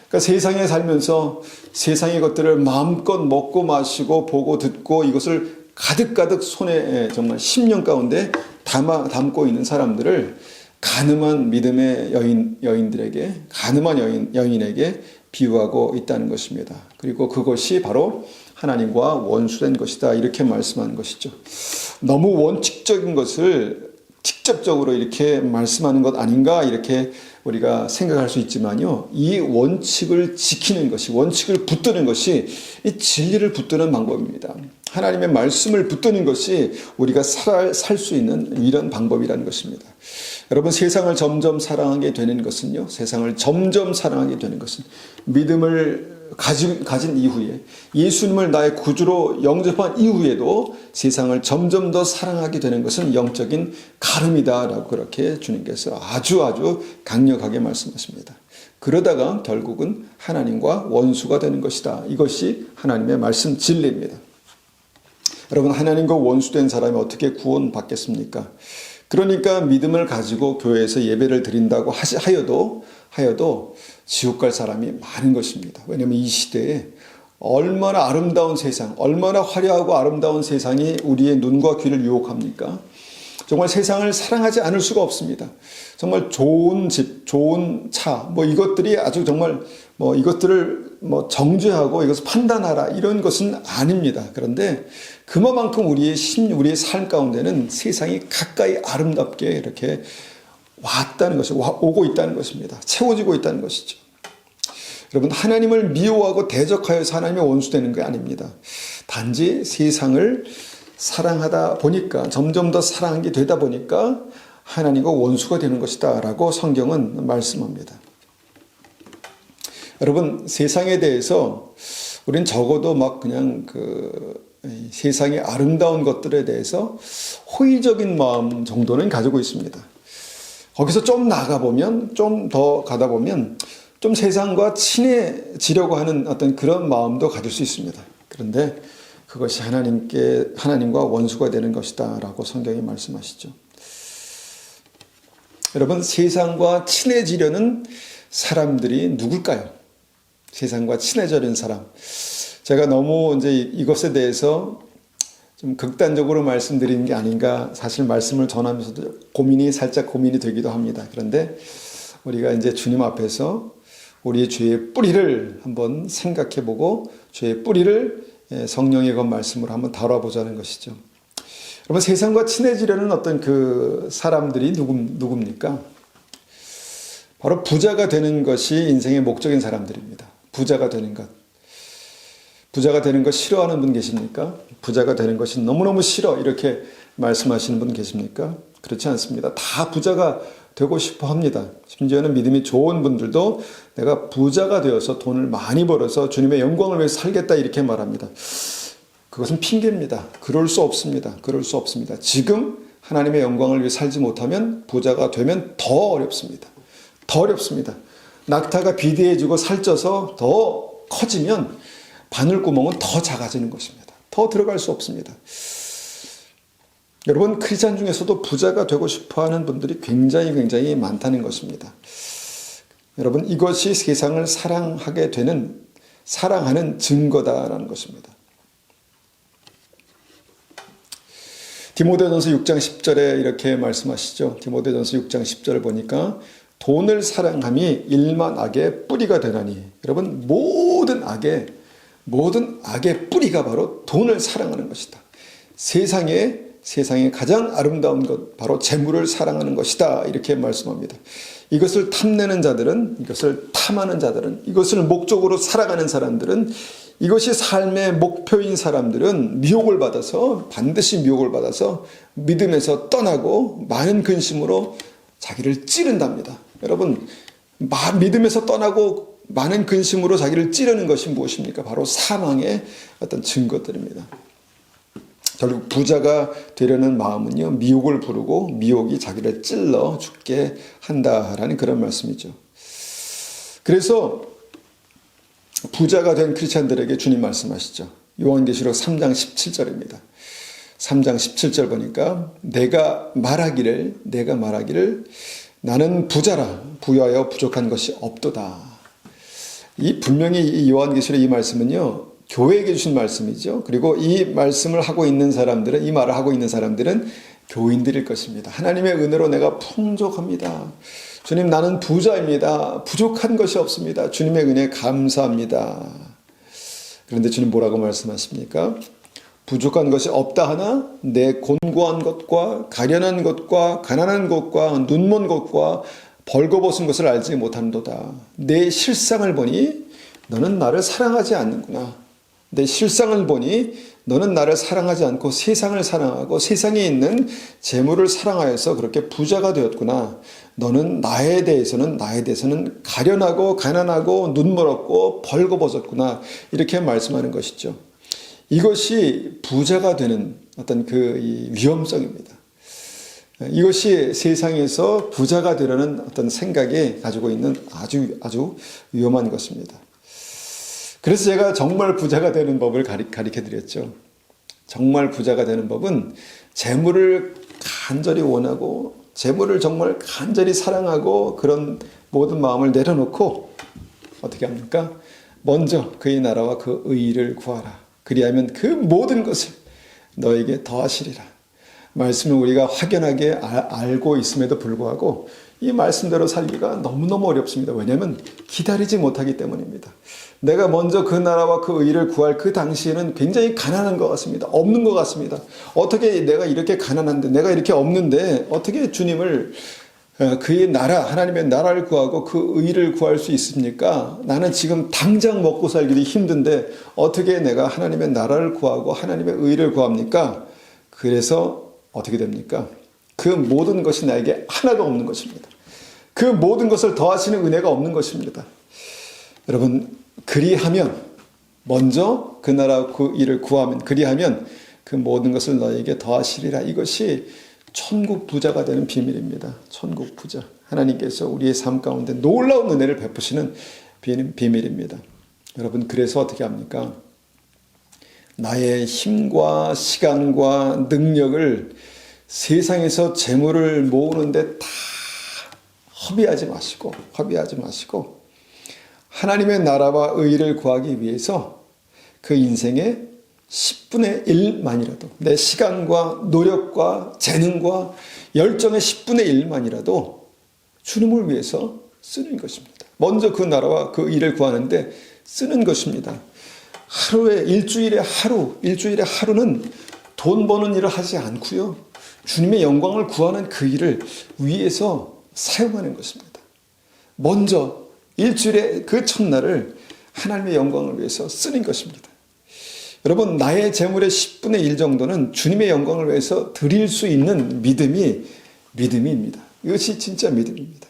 그러니까 세상에 살면서 세상의 것들을 마음껏 먹고 마시고 보고 듣고 이것을 가득 손에 정말 심령 가운데 담고 있는 사람들을 간음한 믿음의 여인들에게, 간음한 여인에게 비유하고 있다는 것입니다. 그리고 그것이 바로 하나님과 원수된 것이다, 이렇게 말씀하는 것이죠. 너무 원칙적인 것을 직접적으로 이렇게 말씀하는 것 아닌가, 이렇게 우리가 생각할 수 있지만요, 이 원칙을 지키는 것이, 원칙을 붙드는 것이 이 진리를 붙드는 방법입니다. 하나님의 말씀을 붙드는 것이 우리가 살 수 있는 이런 방법이라는 것입니다. 여러분, 세상을 점점 사랑하게 되는 것은요, 세상을 점점 사랑하게 되는 것은 믿음을 가진 이후에, 예수님을 나의 구주로 영접한 이후에도 세상을 점점 더 사랑하게 되는 것은 영적인 가름이다라고 그렇게 주님께서 아주 강력하게 말씀하십니다. 그러다가 결국은 하나님과 원수가 되는 것이다. 이것이 하나님의 말씀 진리입니다. 여러분, 하나님과 원수된 사람이 어떻게 구원받겠습니까? 그러니까 믿음을 가지고 교회에서 예배를 드린다고 하여도 지옥 갈 사람이 많은 것입니다. 왜냐하면 이 시대에 얼마나 아름다운 세상, 얼마나 화려하고 아름다운 세상이 우리의 눈과 귀를 유혹합니까? 정말 세상을 사랑하지 않을 수가 없습니다. 정말 좋은 집, 좋은 차, 이것들이 아주 정말 이것들을 정죄하고 이것을 판단하라, 이런 것은 아닙니다. 그런데 그만큼 우리의 삶 가운데는 세상이 가까이 아름답게 이렇게 왔다는 것이, 오고 있다는 것입니다. 채워지고 있다는 것이죠. 여러분, 하나님을 미워하고 대적하여서 하나님의 원수되는 게 아닙니다. 단지 세상을 사랑하다 보니까, 점점 더 사랑하게 되다 보니까 하나님과 원수가 되는 것이다 라고 성경은 말씀합니다. 여러분, 세상에 대해서 우리는 적어도 그냥 세상의 아름다운 것들에 대해서 호의적인 마음 정도는 가지고 있습니다. 거기서 좀 나가보면, 좀 더 가다 보면 좀 세상과 친해지려고 하는 어떤 그런 마음도 가질 수 있습니다. 그런데 그것이 하나님과 원수가 되는 것이다 라고 성경이 말씀하시죠. 여러분, 세상과 친해지려는 사람들이 누굴까요? 세상과 친해지려는 사람. 제가 너무 이것에 대해서 좀 극단적으로 말씀드리는 게 아닌가, 사실 말씀을 전하면서도 살짝 고민이 되기도 합니다. 그런데 우리가 주님 앞에서 우리의 죄의 뿌리를 한번 생각해보고 죄의 뿌리를 성령의 그 말씀으로 한번 다뤄보자는 것이죠. 여러분, 세상과 친해지려는 어떤 그 사람들이 누굽니까? 바로 부자가 되는 것이 인생의 목적인 사람들입니다. 부자가 되는 것. 부자가 되는 것 싫어하는 분 계십니까? 부자가 되는 것이 너무너무 싫어 이렇게 말씀하시는 분 계십니까? 그렇지 않습니다. 다 부자가 되고 싶어 합니다. 심지어는 믿음이 좋은 분들도 내가 부자가 되어서 돈을 많이 벌어서 주님의 영광을 위해서 살겠다 이렇게 말합니다. 그것은 핑계입니다. 그럴 수 없습니다. 그럴 수 없습니다. 지금 하나님의 영광을 위해 살지 못하면 부자가 되면 더 어렵습니다. 더 어렵습니다. 낙타가 비대해지고 살쪄서 더 커지면 바늘구멍은 더 작아지는 것입니다. 더 들어갈 수 없습니다. 여러분, 크리스찬 중에서도 부자가 되고 싶어하는 분들이 굉장히 많다는 것입니다. 여러분, 이것이 세상을 사랑하게 되는, 사랑하는 증거다라는 것입니다. 디모데전서 6장 10절에 이렇게 말씀하시죠. 디모데전서 6장 10절을 보니까 돈을 사랑함이 일만 악의 뿌리가 되나니. 여러분, 모든 악의 뿌리가 바로 돈을 사랑하는 것이다. 세상에 가장 아름다운 것, 바로 재물을 사랑하는 것이다. 이렇게 말씀합니다. 이것을 탐내는 자들은, 이것을 탐하는 자들은, 이것을 목적으로 살아가는 사람들은, 이것이 삶의 목표인 사람들은 반드시 미혹을 받아서 믿음에서 떠나고 많은 근심으로 자기를 찌른답니다. 여러분, 믿음에서 떠나고 많은 근심으로 자기를 찌르는 것이 무엇입니까? 바로 사망의 어떤 증거들입니다. 결국 부자가 되려는 마음은요, 미혹을 부르고 미혹이 자기를 찔러 죽게 한다라는 그런 말씀이죠. 그래서 부자가 된 크리스찬들에게 주님 말씀하시죠. 요한계시록 3장 17절입니다. 3장 17절 보니까 내가 말하기를 나는 부자라 부유하여 부족한 것이 없도다. 분명히 이 요한계시록 이 말씀은요, 교회에게 주신 말씀이죠. 그리고 이 말씀을 하고 있는 사람들은, 이 말을 하고 있는 사람들은 교인들일 것입니다. 하나님의 은혜로 내가 풍족합니다. 주님, 나는 부자입니다. 부족한 것이 없습니다. 주님의 은혜에 감사합니다. 그런데 주님 뭐라고 말씀하십니까? 부족한 것이 없다 하나 내 곤고한 것과 가련한 것과 가난한 것과 눈먼 것과 벌거벗은 것을 알지 못한도다. 내 실상을 보니 너는 나를 사랑하지 않는구나. 내 실상을 보니 너는 나를 사랑하지 않고 세상을 사랑하고 세상에 있는 재물을 사랑하여서 그렇게 부자가 되었구나. 너는 나에 대해서는 가련하고 가난하고 눈멀었고 벌거벗었구나. 이렇게 말씀하는 것이죠. 이것이 부자가 되는 어떤 그 위험성입니다. 이것이 세상에서 부자가 되려는 어떤 생각이 가지고 있는 아주 위험한 것입니다. 그래서 제가 정말 부자가 되는 법을 가르쳐 드렸죠. 정말 부자가 되는 법은 재물을 간절히 원하고 재물을 정말 간절히 사랑하고 그런 모든 마음을 내려놓고 어떻게 합니까? 먼저 그의 나라와 그 의의를 구하라. 그리하면 그 모든 것을 너에게 더하시리라. 말씀을 우리가 확연하게 알고 있음에도 불구하고 이 말씀대로 살기가 너무너무 어렵습니다. 왜냐하면 기다리지 못하기 때문입니다. 내가 먼저 그 나라와 그 의를 구할 그 당시에는 굉장히 가난한 것 같습니다. 없는 것 같습니다. 어떻게 내가 이렇게 가난한데, 내가 이렇게 없는데 어떻게 주님을, 그의 나라, 하나님의 나라를 구하고 그 의를 구할 수 있습니까? 나는 지금 당장 먹고 살기도 힘든데 어떻게 내가 하나님의 나라를 구하고 하나님의 의를 구합니까? 그래서 어떻게 됩니까? 그 모든 것이 나에게 하나도 없는 것입니다. 그 모든 것을 더하시는 은혜가 없는 것입니다. 여러분, 그리하면 먼저 그 나라 그 일을 구하면, 그리하면 그 모든 것을 너에게 더하시리라. 이것이 천국 부자가 되는 비밀입니다. 천국 부자. 하나님께서 우리의 삶 가운데 놀라운 은혜를 베푸시는 비밀입니다. 여러분, 그래서 어떻게 합니까? 나의 힘과 시간과 능력을 세상에서 재물을 모으는데 다 허비하지 마시고 하나님의 나라와 의를 구하기 위해서 그 인생의 10분의 1만이라도 내 시간과 노력과 재능과 열정의 10분의 1만이라도 주님을 위해서 쓰는 것입니다. 먼저 그 나라와 그 일을 구하는데 쓰는 것입니다. 하루에 일주일에 하루는 돈 버는 일을 하지 않고요. 주님의 영광을 구하는 그 일을 위해서 사용하는 것입니다. 먼저 일주일의 그 첫날을 하나님의 영광을 위해서 쓰는 것입니다. 여러분, 나의 재물의 10분의 1 정도는 주님의 영광을 위해서 드릴 수 있는 믿음입니다. 이것이 진짜 믿음입니다.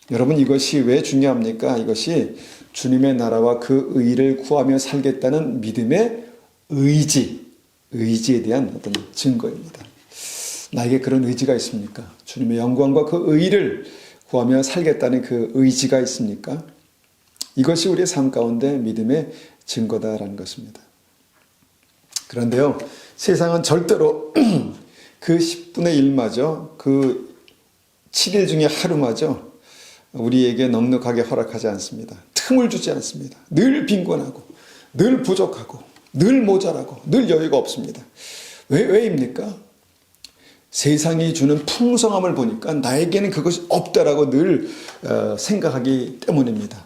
여러분, 이것이 왜 중요합니까? 이것이 주님의 나라와 그 의를 구하며 살겠다는 믿음의 의지에 대한 어떤 증거입니다. 나에게 그런 의지가 있습니까? 주님의 영광과 그 의를 구하며 살겠다는 그 의지가 있습니까? 이것이 우리의 삶 가운데 믿음의 증거다라는 것입니다. 그런데요, 세상은 절대로 그 10분의 1마저, 그 7일 중에 하루마저 우리에게 넉넉하게 허락하지 않습니다. 틈을 주지 않습니다. 늘 빈곤하고, 늘 부족하고, 늘 모자라고, 늘 여유가 없습니다. 왜입니까? 세상이 주는 풍성함을 보니까 나에게는 그것이 없다라고 늘 생각하기 때문입니다.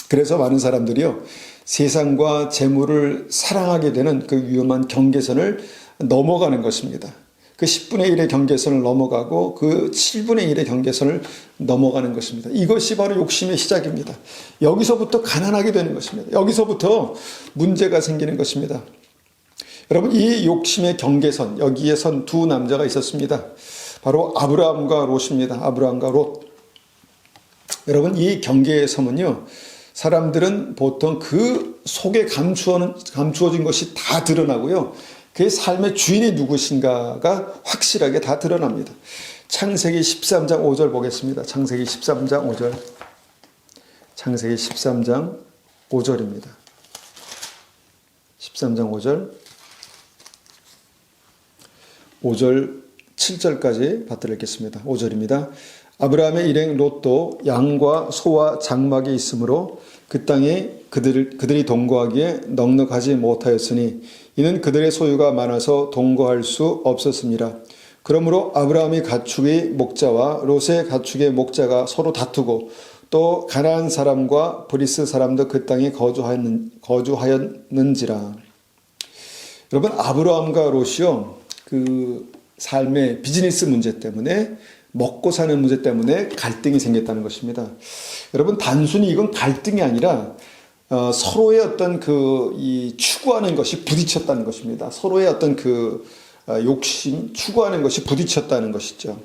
그래서 많은 사람들이요, 세상과 재물을 사랑하게 되는 그 위험한 경계선을 넘어가는 것입니다. 그 10분의 1의 경계선을 넘어가고 그 7분의 1의 경계선을 넘어가는 것입니다. 이것이 바로 욕심의 시작입니다. 여기서부터 가난하게 되는 것입니다. 여기서부터 문제가 생기는 것입니다. 여러분, 이 욕심의 경계선, 여기에 선 두 남자가 있었습니다. 바로 아브라함과 롯입니다. 아브라함과 롯. 여러분, 이 경계에 서면요, 사람들은 보통 그 속에 감추어진 것이 다 드러나고요, 그의 삶의 주인이 누구신가가 확실하게 다 드러납니다. 창세기 13장 5절 보겠습니다. 창세기 13장 5절. 창세기 13장 5절입니다. 13장 5절. 5절 7절까지 받들어 읽겠습니다. 5절입니다. 아브라함의 일행 롯도 양과 소와 장막이 있으므로 그 땅에 그들이 동거하기에 넉넉하지 못하였으니 이는 그들의 소유가 많아서 동거할 수 없었습니다. 그러므로 아브라함의 가축의 목자와 롯의 가축의 목자가 서로 다투고 또 가나안 사람과 브리스 사람도 그 땅에 거주하였는지라. 여러분, 아브라함과 롯이요, 그 삶의 비즈니스 문제 때문에, 먹고 사는 문제 때문에 갈등이 생겼다는 것입니다. 여러분, 단순히 이건 갈등이 아니라 서로의 어떤 이 추구하는 것이 부딪혔다는 것입니다. 서로의 어떤 욕심, 추구하는 것이 부딪혔다는 것이죠.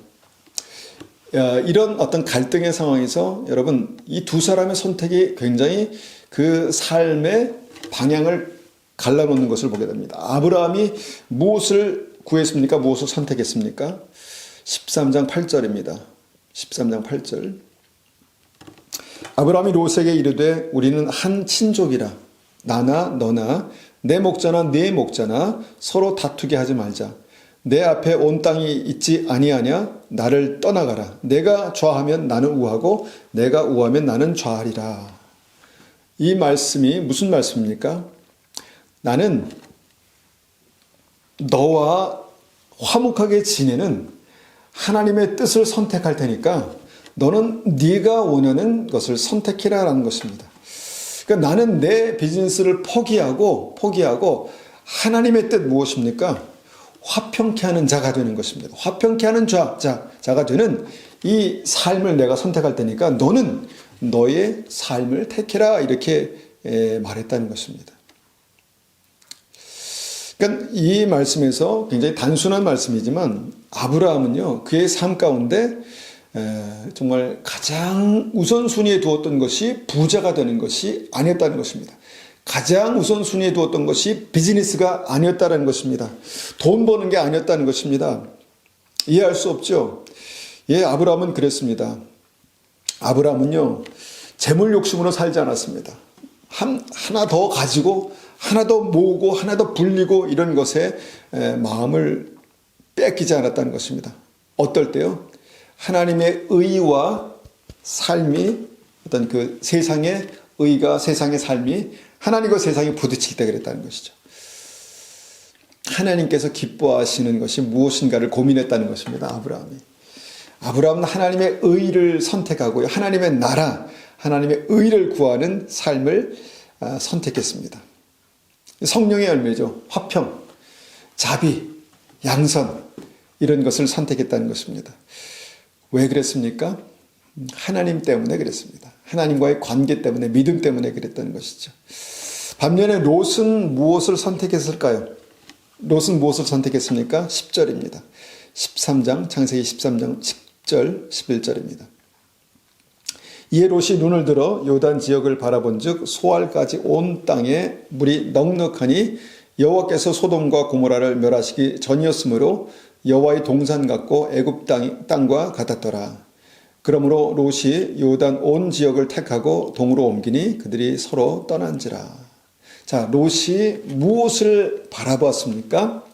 이런 어떤 갈등의 상황에서 여러분, 이 두 사람의 선택이 굉장히 그 삶의 방향을 갈라놓는 것을 보게 됩니다. 아브라함이 무엇을 구했습니까? 무엇을 선택했습니까? 13장 8절입니다. 13장 8절. 아브라함이 롯에게 이르되 우리는 한 친족이라. 나나 너나 내 목자나 네 목자나 서로 다투게 하지 말자. 내 앞에 온 땅이 있지 아니하냐? 나를 떠나가라. 내가 좌하면 나는 우하고 내가 우하면 나는 좌하리라. 이 말씀이 무슨 말씀입니까? 나는 너와 화목하게 지내는 하나님의 뜻을 선택할 테니까 너는 네가 원하는 것을 선택해라라는 것입니다. 그러니까 나는 내 비즈니스를 포기하고 하나님의 뜻 무엇입니까? 화평케 하는 자가 되는 것입니다. 화평케 하는 자가 되는 이 삶을 내가 선택할 테니까 너는 너의 삶을 택해라, 이렇게 말했다는 것입니다. 그러니까 이 말씀에서 굉장히 단순한 말씀이지만 아브라함은요, 그의 삶 가운데 정말 가장 우선순위에 두었던 것이 부자가 되는 것이 아니었다는 것입니다. 가장 우선순위에 두었던 것이 비즈니스가 아니었다는 것입니다. 돈 버는 게 아니었다는 것입니다. 이해할 수 없죠? 예, 아브라함은 그랬습니다. 아브라함은요, 재물 욕심으로 살지 않았습니다. 하나 더 가지고 하나 더 모으고 하나 더 불리고 이런 것에 마음을 뺏기지 않았다는 것입니다. 어떨 때요? 하나님의 의와 삶이, 어떤 그 세상의 의가 세상의 삶이 하나님과 세상에 부딪히기 때문에 그랬다는 것이죠. 하나님께서 기뻐하시는 것이 무엇인가를 고민했다는 것입니다. 아브라함은 하나님의 의를 선택하고요. 하나님의 나라, 하나님의 의를 구하는 삶을 선택했습니다. 성령의 열매죠. 화평, 자비, 양선 이런 것을 선택했다는 것입니다. 왜 그랬습니까? 하나님 때문에 그랬습니다. 하나님과의 관계 때문에, 믿음 때문에 그랬다는 것이죠. 반면에 롯은 무엇을 선택했을까요? 롯은 무엇을 선택했습니까? 10절입니다. 13장, 창세기 13장 10절, 11절입니다. 이에 롯이 눈을 들어 요단 지역을 바라본즉 소알까지 온 땅에 물이 넉넉하니 여호와께서 소돔과 고모라를 멸하시기 전이었으므로 여호와의 동산 같고 애굽 땅과 같았더라. 그러므로 롯이 요단 온 지역을 택하고 동으로 옮기니 그들이 서로 떠난지라. 자, 롯이 무엇을 바라보았습니까?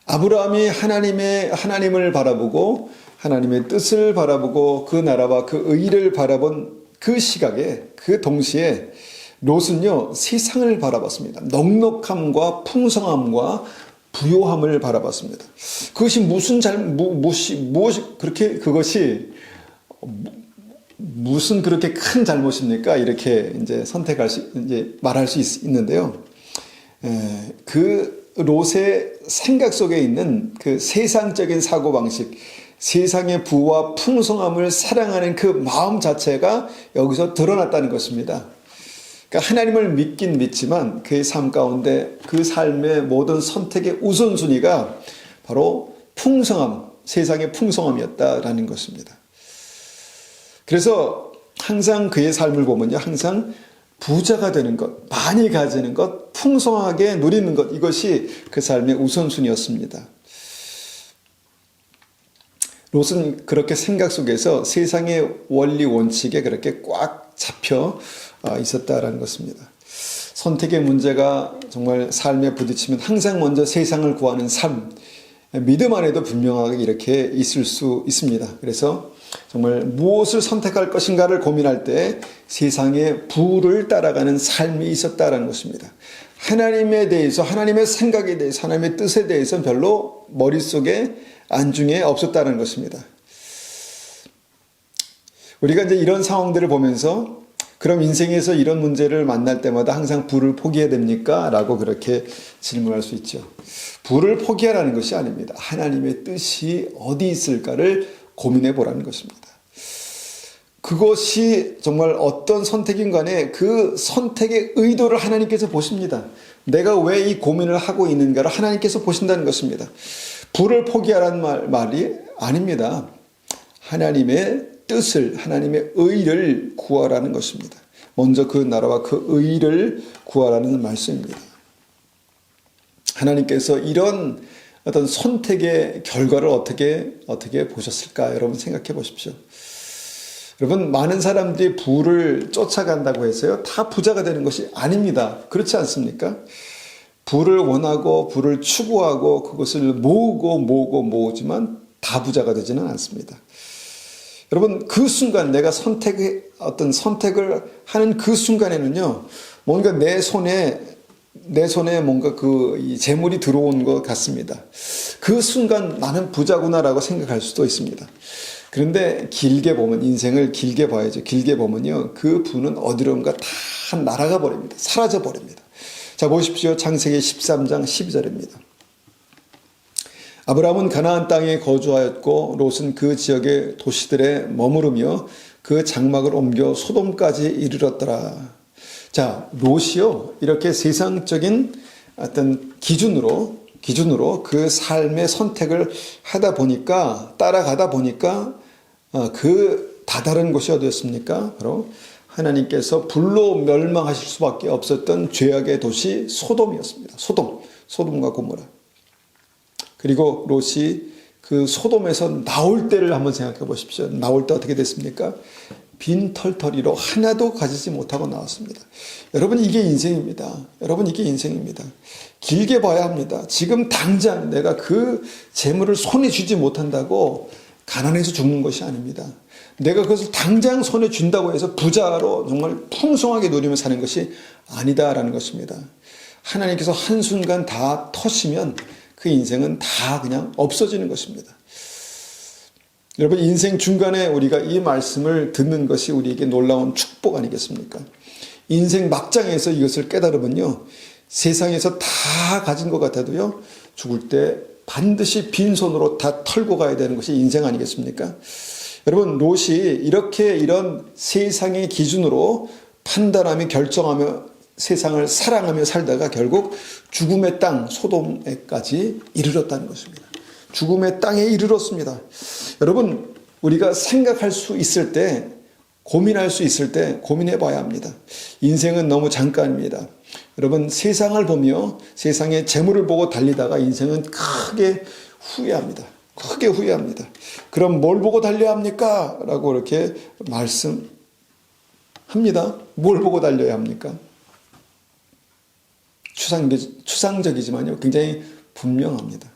아브라함이 하나님을 바라보고 하나님의 뜻을 바라보고 그 나라와 그 의를 바라본 그 시각에, 그 동시에 롯은요 세상을 바라봤습니다. 넉넉함과 풍성함과 부요함을 바라봤습니다. 그것이 그것이 무슨 그렇게 큰 잘못입니까? 이렇게 이제 말할 수 있는데요. 그 롯의 생각 속에 있는 그 세상적인 사고방식, 세상의 부와 풍성함을 사랑하는 그 마음 자체가 여기서 드러났다는 것입니다. 그러니까 하나님을 믿긴 믿지만 그의 삶 가운데 그 삶의 모든 선택의 우선순위가 바로 풍성함, 세상의 풍성함이었다라는 것입니다. 그래서 항상 그의 삶을 보면요, 항상 부자가 되는 것, 많이 가지는 것, 풍성하게 누리는 것, 이것이 그 삶의 우선순위였습니다. 롯은 그렇게 생각 속에서 세상의 원리 원칙에 그렇게 꽉 잡혀 있었다라는 것입니다. 선택의 문제가 정말 삶에 부딪히면 항상 먼저 세상을 구하는 삶, 믿음 안에도 분명하게 이렇게 있을 수 있습니다. 그래서 정말 무엇을 선택할 것인가를 고민할 때 세상의 부를 따라가는 삶이 있었다라는 것입니다. 하나님에 대해서, 하나님의 생각에 대해서, 하나님의 뜻에 대해서는 별로 머릿속에 안중에 없었다는 것입니다. 우리가 이제 이런 상황들을 보면서 그럼 인생에서 이런 문제를 만날 때마다 항상 부를 포기해야 됩니까? 라고 그렇게 질문할 수 있죠. 부를 포기하라는 것이 아닙니다. 하나님의 뜻이 어디 있을까를 고민해 보라는 것입니다. 그것이 정말 어떤 선택인 간에 그 선택의 의도를 하나님께서 보십니다. 내가 왜 이 고민을 하고 있는가를 하나님께서 보신다는 것입니다. 부를 포기하라는 말이 아닙니다. 하나님의 뜻을, 하나님의 의를 구하라는 것입니다. 먼저 그 나라와 그 의를 구하라는 말씀입니다. 하나님께서 이런 어떤 선택의 결과를 어떻게 보셨을까? 여러분 생각해 보십시오. 여러분, 많은 사람들이 부를 쫓아간다고 해서요, 다 부자가 되는 것이 아닙니다. 그렇지 않습니까? 부를 원하고 부를 추구하고 그것을 모으지만 다 부자가 되지는 않습니다. 여러분, 그 순간 내가 어떤 선택을 하는 그 순간에는요, 뭔가 내 손에 뭔가 이 재물이 들어온 것 같습니다. 그 순간 나는 부자구나라고 생각할 수도 있습니다. 그런데 길게 보면, 인생을 길게 봐야죠. 길게 보면요, 그 부는 어디론가 다 날아가 버립니다. 사라져 버립니다. 자, 보십시오. 창세기 13장 12절입니다. 아브라함은 가나안 땅에 거주하였고 롯은 그 지역의 도시들에 머무르며 그 장막을 옮겨 소돔까지 이르렀더라. 자, 롯이요, 이렇게 세상적인 어떤 기준으로 그 삶의 선택을 따라가다 보니까 그 다다른 곳이 어디였습니까? 바로 하나님께서 불로 멸망하실 수밖에 없었던 죄악의 도시 소돔이었습니다. 소돔과 고모라. 그리고 롯이 그 소돔에서 나올 때를 한번 생각해 보십시오. 나올 때 어떻게 됐습니까? 빈털터리로 하나도 가지지 못하고 나왔습니다. 여러분, 이게 인생입니다. 길게 봐야 합니다. 지금 당장 내가 그 재물을 손에 쥐지 못한다고 가난해서 죽는 것이 아닙니다. 내가 그것을 당장 손에 쥔다고 해서 부자로 정말 풍성하게 누리며 사는 것이 아니다라는 것입니다. 하나님께서 한순간 다 터시면 그 인생은 다 그냥 없어지는 것입니다. 여러분, 인생 중간에 우리가 이 말씀을 듣는 것이 우리에게 놀라운 축복 아니겠습니까? 인생 막장에서 이것을 깨달으면요, 세상에서 다 가진 것 같아도요, 죽을 때 반드시 빈손으로 다 털고 가야 되는 것이 인생 아니겠습니까? 여러분, 롯이 이렇게 이런 세상의 기준으로 판단하며 결정하며 세상을 사랑하며 살다가 결국 죽음의 땅 소돔에까지 이르렀다는 것입니다. 죽음의 땅에 이르렀습니다. 여러분, 우리가 생각할 수 있을 때, 고민할 수 있을 때 고민해 봐야 합니다. 인생은 너무 잠깐입니다. 여러분, 세상을 보며 세상의 재물을 보고 달리다가 인생은 크게 후회합니다. 크게 후회합니다. 그럼 뭘 보고 달려야 합니까? 라고 이렇게 말씀합니다. 뭘 보고 달려야 합니까? 추상적이지만요, 굉장히 분명합니다.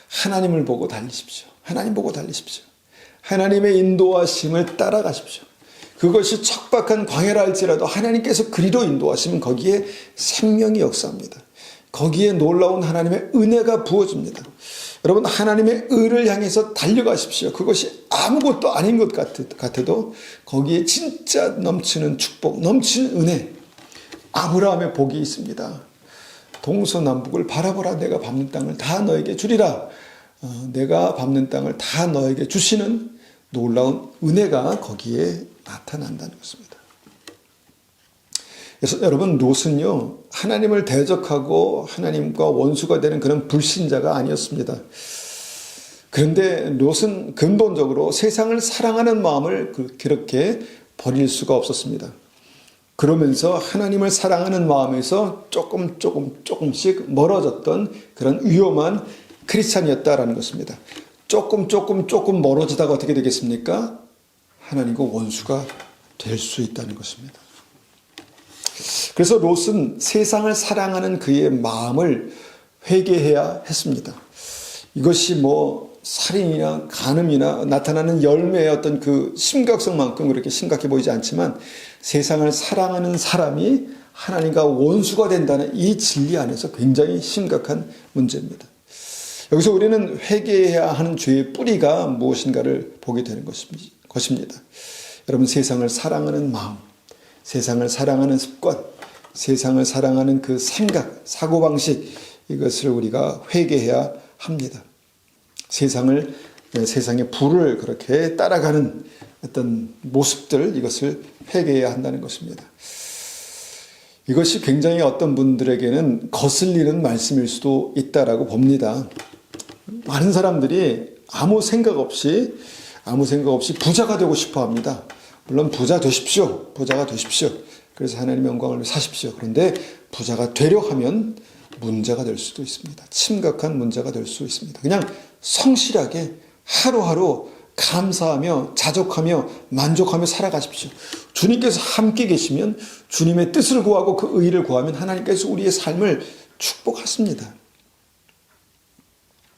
하나님을 보고 달리십시오. 하나님 보고 달리십시오. 하나님의 인도하심을 따라가십시오. 그것이 척박한 광야라 할지라도 하나님께서 그리로 인도하시면 거기에 생명이 역사합니다. 거기에 놀라운 하나님의 은혜가 부어집니다. 여러분, 하나님의 의를 향해서 달려가십시오. 그것이 아무것도 아닌 것 같아도 거기에 진짜 넘치는 축복, 넘치는 은혜, 아브라함의 복이 있습니다. 동서남북을 바라보라. 내가 밟는 땅을 다 너에게 주리라. 내가 밟는 땅을 다 너에게 주시는 놀라운 은혜가 거기에 나타난다는 것입니다. 그래서 여러분, 롯은요, 하나님을 대적하고 하나님과 원수가 되는 그런 불신자가 아니었습니다. 그런데 롯은 근본적으로 세상을 사랑하는 마음을 그렇게 버릴 수가 없었습니다. 그러면서 하나님을 사랑하는 마음에서 조금씩 멀어졌던 그런 위험한 크리스찬이었다라는 것입니다. 조금 멀어지다가 어떻게 되겠습니까? 하나님과 원수가 될 수 있다는 것입니다. 그래서 롯은 세상을 사랑하는 그의 마음을 회개해야 했습니다. 이것이 뭐 살인이나 간음이나 나타나는 열매의 어떤 그 심각성만큼 그렇게 심각해 보이지 않지만 세상을 사랑하는 사람이 하나님과 원수가 된다는 이 진리 안에서 굉장히 심각한 문제입니다. 여기서 우리는 회개해야 하는 죄의 뿌리가 무엇인가를 보게 되는 것입니다. 여러분, 세상을 사랑하는 마음, 세상을 사랑하는 습관, 세상을 사랑하는 그 생각, 사고방식, 이것을 우리가 회개해야 합니다. 세상의 불을 그렇게 따라가는 어떤 모습들, 이것을 회개해야 한다는 것입니다. 이것이 굉장히 어떤 분들에게는 거슬리는 말씀일 수도 있다라고 봅니다. 많은 사람들이 아무 생각 없이 부자가 되고 싶어 합니다. 물론 부자가 되십시오. 그래서 하나님의 영광을 사십시오. 그런데 부자가 되려 하면 문제가 될 수도 있습니다. 심각한 문제가 될 수 있습니다. 그냥 성실하게 하루하루 감사하며 자족하며 만족하며 살아가십시오. 주님께서 함께 계시면 주님의 뜻을 구하고 그 의를 구하면 하나님께서 우리의 삶을 축복하십니다.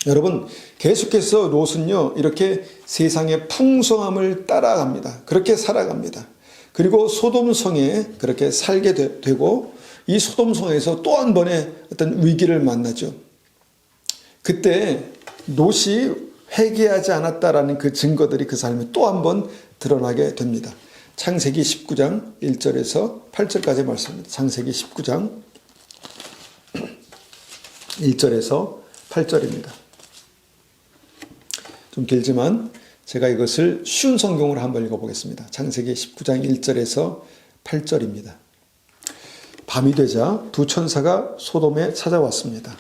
여러분, 계속해서 롯은요, 이렇게 세상의 풍성함을 따라갑니다. 그렇게 살아갑니다. 그리고 소돔성에 그렇게 살게 되고 이 소돔성에서 또 한 번의 어떤 위기를 만나죠. 그때 롯이 회개하지 않았다라는 그 증거들이 그 삶에 또 한 번 드러나게 됩니다. 창세기 19장 1절에서 8절까지 말씀입니다. 창세기 19장 1절에서 8절입니다. 좀 길지만 제가 이것을 쉬운 성경으로 한번 읽어보겠습니다. 창세기 19장 1절에서 8절입니다. 밤이 되자 두 천사가 소돔에 찾아왔습니다.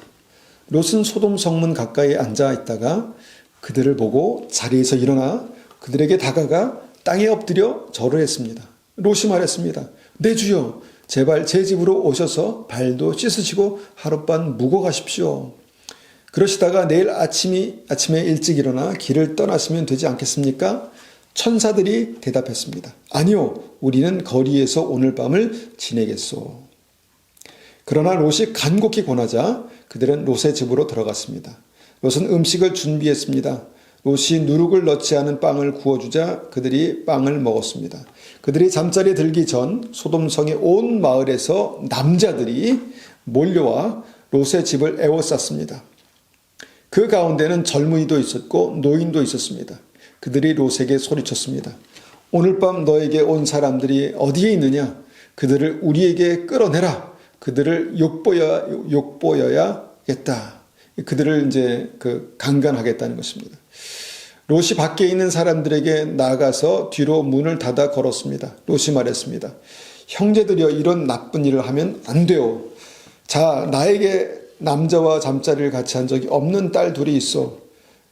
롯은 소돔 성문 가까이 앉아 있다가 그들을 보고 자리에서 일어나 그들에게 다가가 땅에 엎드려 절을 했습니다. 롯이 말했습니다. 내 주여, 제발 제 집으로 오셔서 발도 씻으시고 하룻밤 묵어 가십시오. 그러시다가 내일 아침에 일찍 일어나 길을 떠나시면 되지 않겠습니까? 천사들이 대답했습니다. 아니요, 우리는 거리에서 오늘 밤을 지내겠소. 그러나 롯이 간곡히 권하자 그들은 롯의 집으로 들어갔습니다. 롯은 음식을 준비했습니다. 롯이 누룩을 넣지 않은 빵을 구워주자 그들이 빵을 먹었습니다. 그들이 잠자리에 들기 전 소돔성의 온 마을에서 남자들이 몰려와 롯의 집을 에워쌌습니다. 그 가운데는 젊은이도 있었고 노인도 있었습니다. 그들이 롯에게 소리쳤습니다. 오늘 밤 너에게 온 사람들이 어디에 있느냐? 그들을 우리에게 끌어내라. 그들을 욕보여야겠다. 그들을 이제 강간하겠다는 것입니다. 롯이 밖에 있는 사람들에게 나가서 뒤로 문을 닫아 걸었습니다. 롯이 말했습니다. 형제들이여, 이런 나쁜 일을 하면 안 돼요. 자, 나에게 남자와 잠자리를 같이 한 적이 없는 딸 둘이 있어.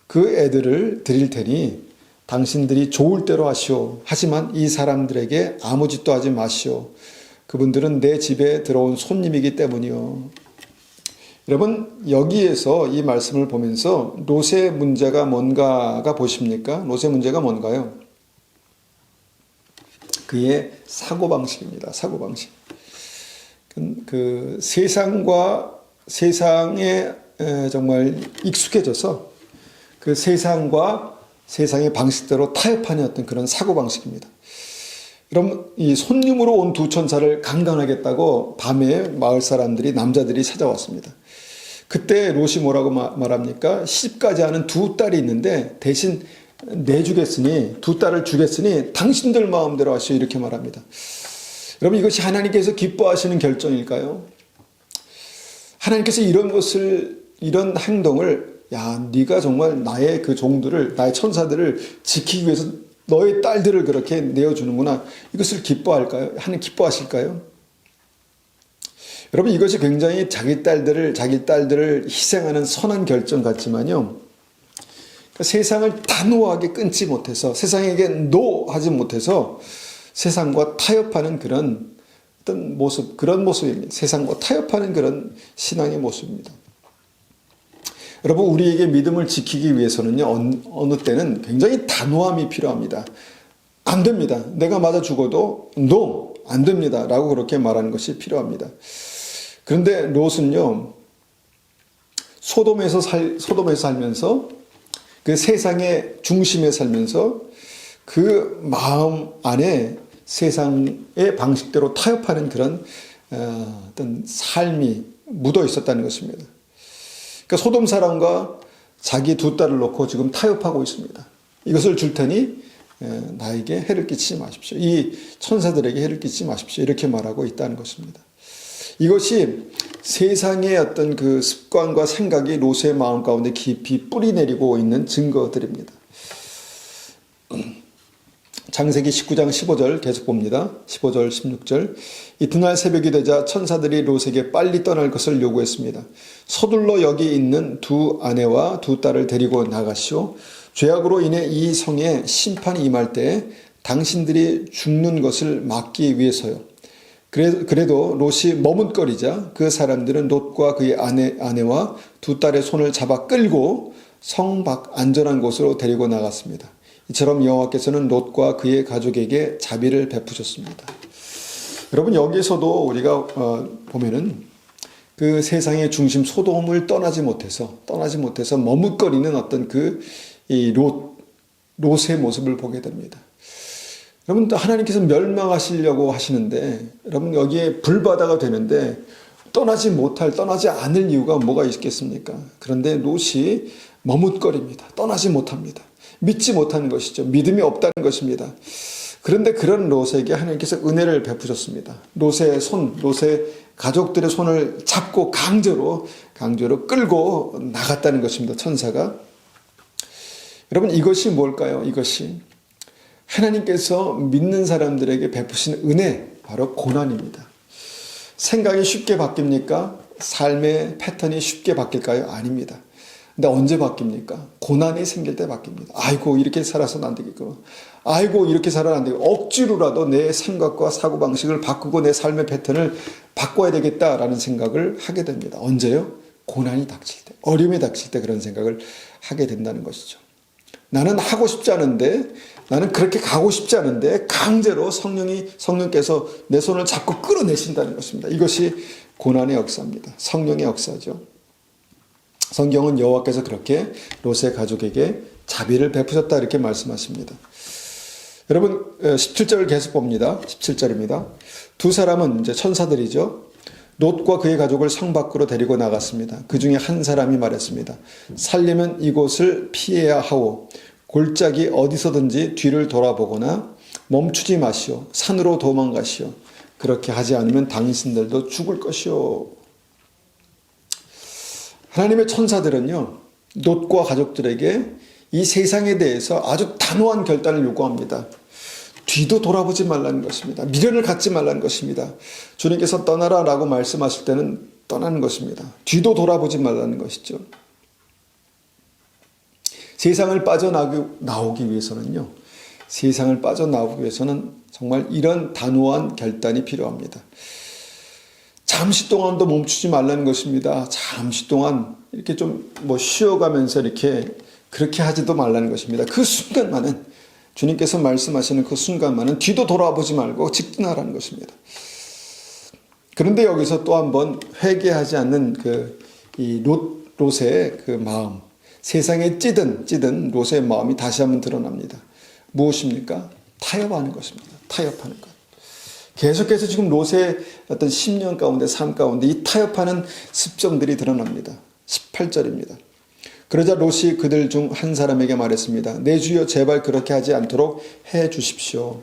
그 애들을 드릴 테니 당신들이 좋을 대로 하시오. 하지만 이 사람들에게 아무 짓도 하지 마시오. 그분들은 내 집에 들어온 손님이기 때문이요. 여러분, 여기에서 이 말씀을 보면서 롯의 문제가 뭔가가 보십니까? 롯의 문제가 뭔가요? 그의 사고방식입니다. 사고방식. 그 세상에 정말 익숙해져서 그 세상과 세상의 방식대로 타협하는 어떤 그런 사고방식입니다. 여러분, 이 손님으로 온 두 천사를 강간하겠다고 밤에 마을 사람들이, 남자들이 찾아왔습니다. 그때 롯이 뭐라고 말합니까? 시집가지 않은 두 딸이 있는데 대신 내주겠으니, 두 딸을 주겠으니 당신들 마음대로 하시오. 이렇게 말합니다. 여러분, 이것이 하나님께서 기뻐하시는 결정일까요? 하나님께서 이런 행동을, 야, 네가 정말 나의 그 종들을, 나의 천사들을 지키기 위해서 너의 딸들을 그렇게 내어주는구나. 이것을 기뻐할까요? 하나님 기뻐하실까요? 여러분, 이것이 굉장히 자기 딸들을 희생하는 선한 결정 같지만요. 세상을 단호하게 끊지 못해서, 세상에게 노하지 못해서 세상과 타협하는 그런 어떤 모습, 그런 모습입니다. 세상과 타협하는 그런 신앙의 모습입니다. 여러분, 우리에게 믿음을 지키기 위해서는요, 어느 때는 굉장히 단호함이 필요합니다. 안 됩니다. 내가 맞아 죽어도 no, 안 됩니다. 라고 그렇게 말하는 것이 필요합니다. 그런데 롯은요, 소돔에서 살면서 그 세상의 중심에 살면서 그 마음 안에 세상의 방식대로 타협하는 그런 어떤 삶이 묻어 있었다는 것입니다. 그러니까 소돔 사람과 자기 두 딸을 놓고 지금 타협하고 있습니다. 이것을 줄 테니 나에게 해를 끼치지 마십시오. 이 천사들에게 해를 끼치지 마십시오. 이렇게 말하고 있다는 것입니다. 이것이 세상의 어떤 그 습관과 생각이 롯의 마음 가운데 깊이 뿌리 내리고 있는 증거들입니다. 창세기 19장 15절 계속 봅니다. 15절 16절. 이튿날 새벽이 되자 천사들이 롯에게 빨리 떠날 것을 요구했습니다. 서둘러 여기 있는 두 아내와 두 딸을 데리고 나가시오. 죄악으로 인해 이 성에 심판이 임할 때 당신들이 죽는 것을 막기 위해서요. 그래도 롯이 머뭇거리자 그 사람들은 롯과 그의 아내와 두 딸의 손을 잡아 끌고 성 밖 안전한 곳으로 데리고 나갔습니다. 이처럼 여호와께서는 롯과 그의 가족에게 자비를 베푸셨습니다. 여러분, 여기에서도 우리가 보면은 그 세상의 중심 소돔을 떠나지 못해서 머뭇거리는 어떤 이 롯의 모습을 보게 됩니다. 여러분, 하나님께서 멸망하시려고 하시는데, 여러분, 여기에 불바다가 되는데 떠나지 않을 이유가 뭐가 있겠습니까? 그런데 롯이 머뭇거립니다. 떠나지 못합니다. 믿지 못하는 것이죠. 믿음이 없다는 것입니다. 그런데 그런 롯에게 하나님께서 은혜를 베푸셨습니다. 롯의 가족들의 손을 잡고 강제로 끌고 나갔다는 것입니다. 천사가. 여러분, 이것이 뭘까요? 이것이 하나님께서 믿는 사람들에게 베푸신 은혜, 바로 고난입니다. 생각이 쉽게 바뀝니까? 삶의 패턴이 쉽게 바뀔까요? 아닙니다. 근데 언제 바뀝니까? 고난이 생길 때 바뀝니다. 아이고, 이렇게 살아서는 안 되겠고, 아이고, 이렇게 살아는 안 되고, 억지로라도 내 생각과 사고방식을 바꾸고 내 삶의 패턴을 바꿔야 되겠다라는 생각을 하게 됩니다. 언제요? 고난이 닥칠 때, 어려움이 닥칠 때 그런 생각을 하게 된다는 것이죠. 나는 하고 싶지 않은데, 나는 그렇게 가고 싶지 않은데 강제로 성령께서 내 손을 잡고 끌어내신다는 것입니다. 이것이 고난의 역사입니다. 성령의 역사죠. 성경은 여호와께서 그렇게 롯의 가족에게 자비를 베푸셨다 이렇게 말씀하십니다. 여러분, 17절을 계속 봅니다. 17절입니다. 두 사람은 이제 천사들이죠. 롯과 그의 가족을 성 밖으로 데리고 나갔습니다. 그 중에 한 사람이 말했습니다. 살려면 이곳을 피해야 하오. 골짜기 어디서든지 뒤를 돌아보거나 멈추지 마시오. 산으로 도망가시오. 그렇게 하지 않으면 당신들도 죽을 것이오. 하나님의 천사들은요, 롯과 가족들에게 이 세상에 대해서 아주 단호한 결단을 요구합니다. 뒤도 돌아보지 말라는 것입니다. 미련을 갖지 말라는 것입니다. 주님께서 떠나라 라고 말씀하실 때는 떠나는 것입니다. 뒤도 돌아보지 말라는 것이죠. 세상을 빠져나오기 위해서는요, 세상을 빠져나오기 위해서는 정말 이런 단호한 결단이 필요합니다. 잠시 동안도 멈추지 말라는 것입니다. 잠시 동안 이렇게 좀 쉬어가면서 그렇게 하지도 말라는 것입니다. 그 순간만은, 주님께서 말씀하시는 그 순간만은 뒤도 돌아보지 말고 직진하라는 것입니다. 그런데 여기서 또 한 번 회개하지 않는 이 롯의 그 마음, 세상에 찌든 롯의 마음이 다시 한번 드러납니다. 무엇입니까? 타협하는 것입니다. 타협하는 것. 계속해서 지금 롯의 어떤 심령 가운데, 삶 가운데 이 타협하는 습성들이 드러납니다. 18절입니다. 그러자 롯이 그들 중 한 사람에게 말했습니다. 내 주여, 제발 그렇게 하지 않도록 해 주십시오.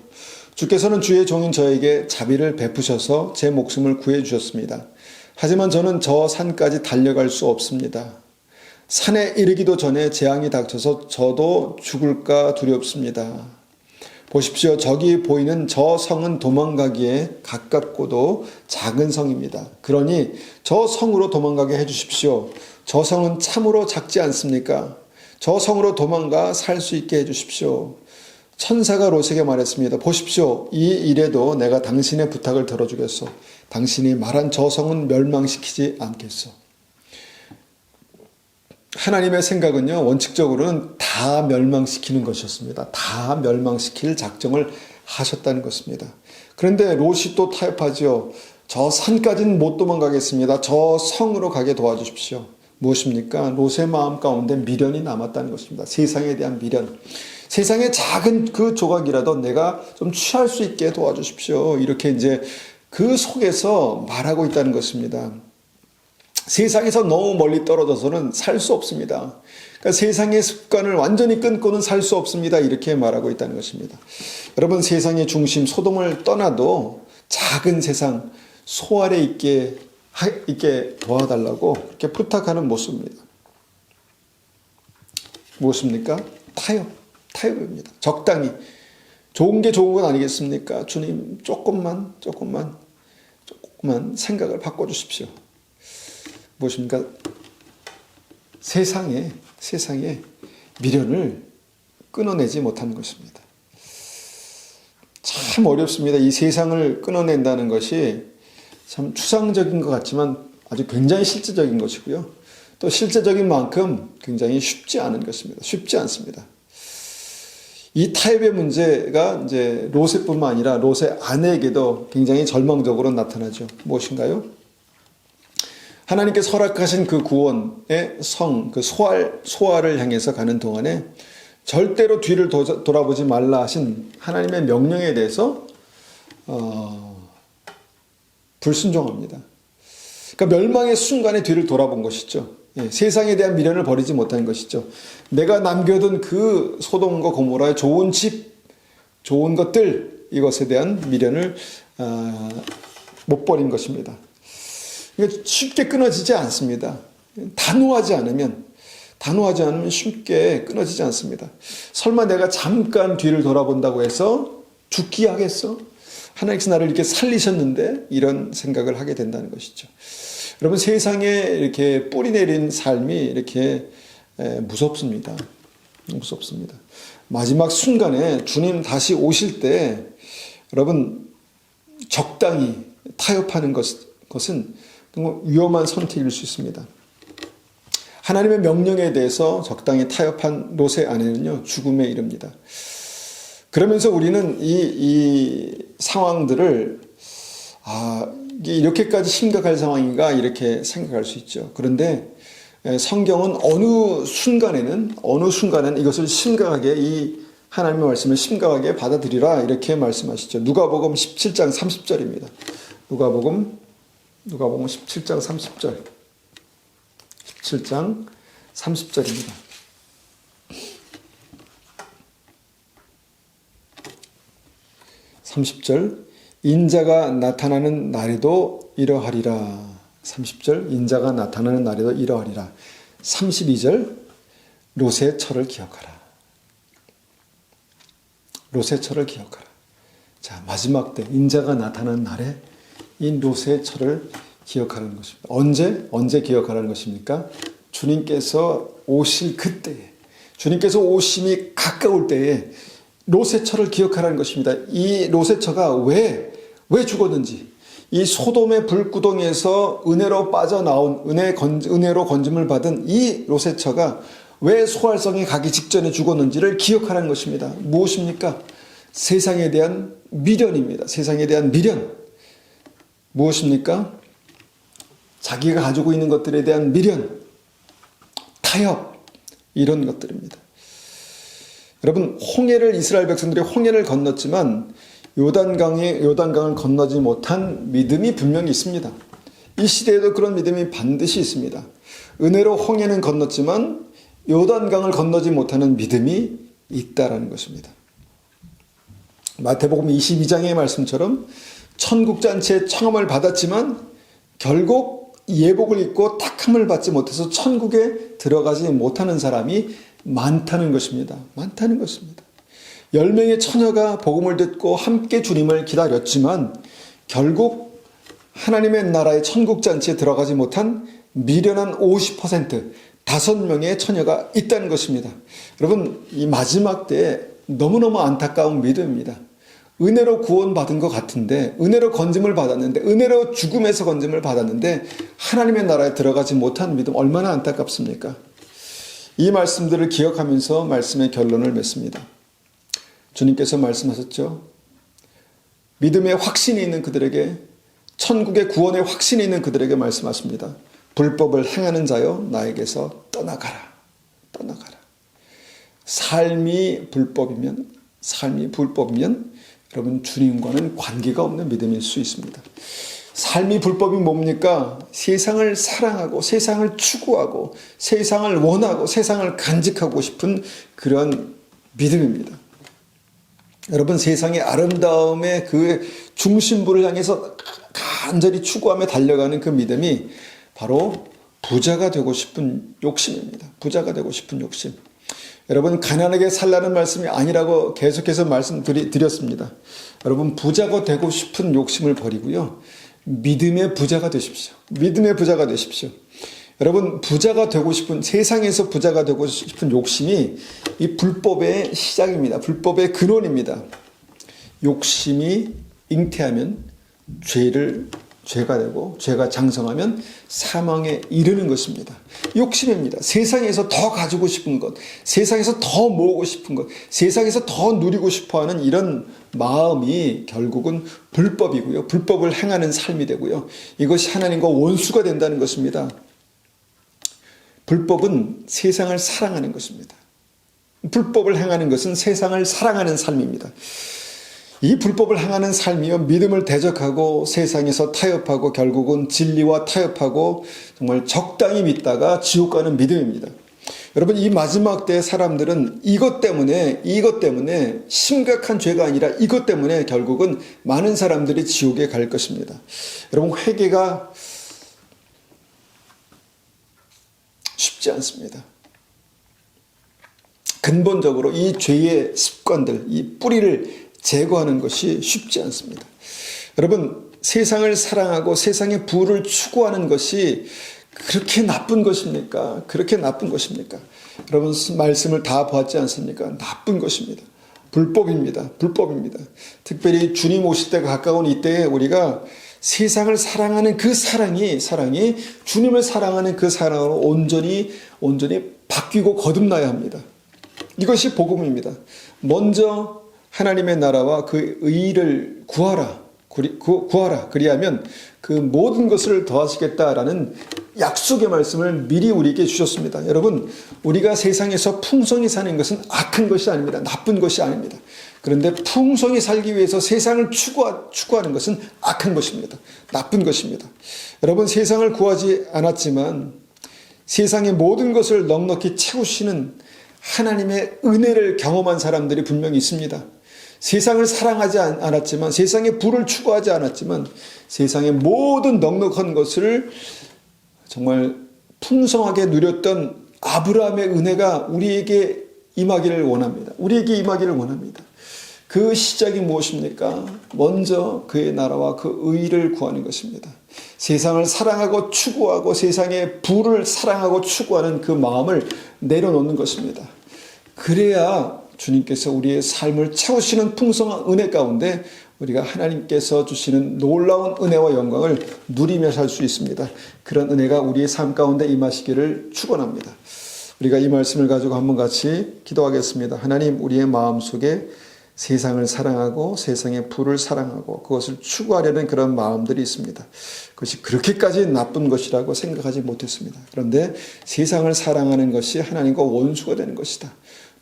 주께서는 주의 종인 저에게 자비를 베푸셔서 제 목숨을 구해 주셨습니다. 하지만 저는 저 산까지 달려갈 수 없습니다. 산에 이르기도 전에 재앙이 닥쳐서 저도 죽을까 두렵습니다. 보십시오. 저기 보이는 저 성은 도망가기에 가깝고도 작은 성입니다. 그러니 저 성으로 도망가게 해주십시오. 저 성은 참으로 작지 않습니까? 저 성으로 도망가 살 수 있게 해주십시오. 천사가 롯에게 말했습니다. 보십시오. 이 일에도 내가 당신의 부탁을 들어주겠소. 당신이 말한 저 성은 멸망시키지 않겠소. 하나님의 생각은요, 원칙적으로는 다 멸망시키는 것이었습니다. 다 멸망시킬 작정을 하셨다는 것입니다. 그런데 롯이 또 타협하지요. 저 산까지는 못 도망가겠습니다. 저 성으로 가게 도와주십시오. 무엇입니까? 롯의 마음 가운데 미련이 남았다는 것입니다. 세상에 대한 미련. 세상의 작은 그 조각이라도 내가 좀 취할 수 있게 도와주십시오. 이렇게 이제 그 속에서 말하고 있다는 것입니다. 세상에서 너무 멀리 떨어져서는 살 수 없습니다. 그러니까 세상의 습관을 완전히 끊고는 살 수 없습니다. 이렇게 말하고 있다는 것입니다. 여러분, 세상의 중심 소돔을 떠나도 작은 세상 소 아래 있게 도와달라고 그렇게 부탁하는 모습입니다. 무엇입니까? 타협입니다. 적당히. 좋은 게 좋은 건 아니겠습니까? 주님, 조금만 생각을 바꿔주십시오. 무엇입니까? 세상에 미련을 끊어내지 못하는 것입니다. 참 어렵습니다. 이 세상을 끊어낸다는 것이 참 추상적인 것 같지만 아주 굉장히 실제적인 것이고요. 또 실제적인 만큼 굉장히 쉽지 않은 것입니다. 쉽지 않습니다. 이 타협의 문제가 이제 롯뿐만 아니라 롯의 아내에게도 굉장히 절망적으로 나타나죠. 무엇인가요? 하나님께서 허락하신 그 구원의 성, 그 소알을 향해서 가는 동안에 절대로 뒤를 돌아보지 말라 하신 하나님의 명령에 대해서 불순종합니다. 그러니까 멸망의 순간에 뒤를 돌아본 것이죠. 예, 세상에 대한 미련을 버리지 못하는 것이죠. 내가 남겨둔 그 소돔과 고모라의 좋은 집, 좋은 것들, 이것에 대한 미련을 못 버린 것입니다. 쉽게 끊어지지 않습니다. 단호하지 않으면 쉽게 끊어지지 않습니다. 설마 내가 잠깐 뒤를 돌아본다고 해서 죽기 하겠어? 하나님께서 나를 이렇게 살리셨는데 이런 생각을 하게 된다는 것이죠. 여러분, 세상에 이렇게 뿌리 내린 삶이 이렇게 무섭습니다. 마지막 순간에 주님 다시 오실 때 여러분, 적당히 타협하는 것은 정말 위험한 선택일 수 있습니다. 하나님의 명령에 대해서 적당히 타협한 롯의 아내는요, 죽음에 이릅니다. 그러면서 우리는 이 상황들을 이게 이렇게까지 심각할 상황인가 이렇게 생각할 수 있죠. 그런데 성경은 어느 순간에는 이것을 심각하게, 이 하나님의 말씀을 심각하게 받아들이라 이렇게 말씀하시죠. 누가복음 17장 30절입니다. 누가복음 17장 30절. 17장 30절입니다. 30절 인자가 나타나는 날에도 이러하리라. 30절 인자가 나타나는 날에도 이러하리라. 32절 롯의 철을 기억하라. 롯의 철을 기억하라. 자, 마지막 때 인자가 나타나는 날에 이 롯의 철을 기억하라는 것입니다. 언제 기억하라는 것입니까? 주님께서 오실 그때에, 주님께서 오심이 가까울 때에 롯의 철을 기억하라는 것입니다. 이 롯의 처가 왜 죽었는지, 이 소돔의 불구덩이에서 은혜로 빠져나온, 은혜로 건짐을 받은 이 롯의 처가 왜 소활성에 가기 직전에 죽었는지를 기억하라는 것입니다. 무엇입니까? 세상에 대한 미련입니다. 세상에 대한 미련. 무엇입니까? 자기가 가지고 있는 것들에 대한 미련, 타협, 이런 것들입니다. 여러분, 이스라엘 백성들이 홍해를 건넜지만 요단강을 건너지 못한 믿음이 분명히 있습니다. 이 시대에도 그런 믿음이 반드시 있습니다. 은혜로 홍해는 건넜지만 요단강을 건너지 못하는 믿음이 있다라는 것입니다. 마태복음 22장의 말씀처럼 천국잔치의 청함을 받았지만 결국 예복을 입고 탁함을 받지 못해서 천국에 들어가지 못하는 사람이 많다는 것입니다. 많다는 것입니다. 10명의 처녀가 복음을 듣고 함께 주님을 기다렸지만 결국 하나님의 나라의 천국잔치에 들어가지 못한 미련한 50%, 5명의 처녀가 있다는 것입니다. 여러분, 이 마지막 때에 너무너무 안타까운 믿음입니다. 은혜로 구원받은 것 같은데, 은혜로 건짐을 받았는데, 은혜로 죽음에서 건짐을 받았는데 하나님의 나라에 들어가지 못한 믿음, 얼마나 안타깝습니까? 이 말씀들을 기억하면서 말씀의 결론을 맺습니다. 주님께서 말씀하셨죠. 믿음의 확신이 있는 그들에게, 천국의 구원의 확신이 있는 그들에게 말씀하십니다. 불법을 행하는 자여 나에게서 떠나가라. 떠나가라. 삶이 불법이면 여러분 주님과는 관계가 없는 믿음일 수 있습니다. 삶이 불법이 뭡니까? 세상을 사랑하고 세상을 추구하고 세상을 원하고 세상을 간직하고 싶은 그런 믿음입니다. 여러분, 세상의 아름다움의 그 중심부를 향해서 간절히 추구하며 달려가는 그 믿음이 바로 부자가 되고 싶은 욕심입니다. 부자가 되고 싶은 욕심. 여러분, 가난하게 살라는 말씀이 아니라고 계속해서 말씀드렸습니다. 여러분, 부자가 되고 싶은 욕심을 버리고요, 믿음의 부자가 되십시오. 믿음의 부자가 되십시오. 여러분, 부자가 되고 싶은, 세상에서 부자가 되고 싶은 욕심이 이 불법의 시작입니다. 불법의 근원입니다. 욕심이 잉태하면 죄가 되고, 죄가 장성하면 사망에 이르는 것입니다. 욕심입니다. 세상에서 더 가지고 싶은 것, 세상에서 더 모으고 싶은 것, 세상에서 더 누리고 싶어 하는 이런 마음이 결국은 불법이고요. 불법을 행하는 삶이 되고요. 이것이 하나님과 원수가 된다는 것입니다. 불법은 세상을 사랑하는 것입니다. 불법을 행하는 것은 세상을 사랑하는 삶입니다. 이 불법을 행하는 삶이요, 믿음을 대적하고 세상에서 타협하고 결국은 진리와 타협하고 정말 적당히 믿다가 지옥 가는 믿음입니다. 여러분, 이 마지막 때 사람들은 이것 때문에 심각한 죄가 아니라 이것 때문에 결국은 많은 사람들이 지옥에 갈 것입니다. 여러분, 회개가 쉽지 않습니다. 근본적으로 이 죄의 습관들, 이 뿌리를 제거하는 것이 쉽지 않습니다. 여러분, 세상을 사랑하고 세상의 부를 추구하는 것이 그렇게 나쁜 것입니까? 그렇게 나쁜 것입니까? 여러분, 말씀을 다 보았지 않습니까? 나쁜 것입니다. 불법입니다. 불법입니다. 특별히 주님 오실 때가 가까운 이때에 우리가 세상을 사랑하는 그 사랑이 주님을 사랑하는 그 사랑으로 온전히 바뀌고 거듭나야 합니다. 이것이 복음입니다. 먼저 하나님의 나라와 그 의를 구하라. 그리하면 그 모든 것을 더하시겠다라는 약속의 말씀을 미리 우리에게 주셨습니다. 여러분, 우리가 세상에서 풍성히 사는 것은 악한 것이 아닙니다. 나쁜 것이 아닙니다. 그런데 풍성히 살기 위해서 세상을 추구하는 것은 악한 것입니다. 나쁜 것입니다. 여러분, 세상을 구하지 않았지만 세상의 모든 것을 넉넉히 채우시는 하나님의 은혜를 경험한 사람들이 분명히 있습니다. 세상을 사랑하지 않았지만, 세상의 부를 추구하지 않았지만, 세상의 모든 넉넉한 것을 정말 풍성하게 누렸던 아브라함의 은혜가 우리에게 임하기를 원합니다. 우리에게 임하기를 원합니다. 그 시작이 무엇입니까? 먼저 그의 나라와 그 의를 구하는 것입니다. 세상을 사랑하고 추구하고 세상의 부를 사랑하고 추구하는 그 마음을 내려놓는 것입니다. 그래야 주님께서 우리의 삶을 채우시는 풍성한 은혜 가운데 우리가 하나님께서 주시는 놀라운 은혜와 영광을 누리며 살 수 있습니다. 그런 은혜가 우리의 삶 가운데 임하시기를 축원합니다. 우리가 이 말씀을 가지고 한번 같이 기도하겠습니다. 하나님, 우리의 마음속에 세상을 사랑하고 세상의 부를 사랑하고 그것을 추구하려는 그런 마음들이 있습니다. 그것이 그렇게까지 나쁜 것이라고 생각하지 못했습니다. 그런데 세상을 사랑하는 것이 하나님과 원수가 되는 것이다.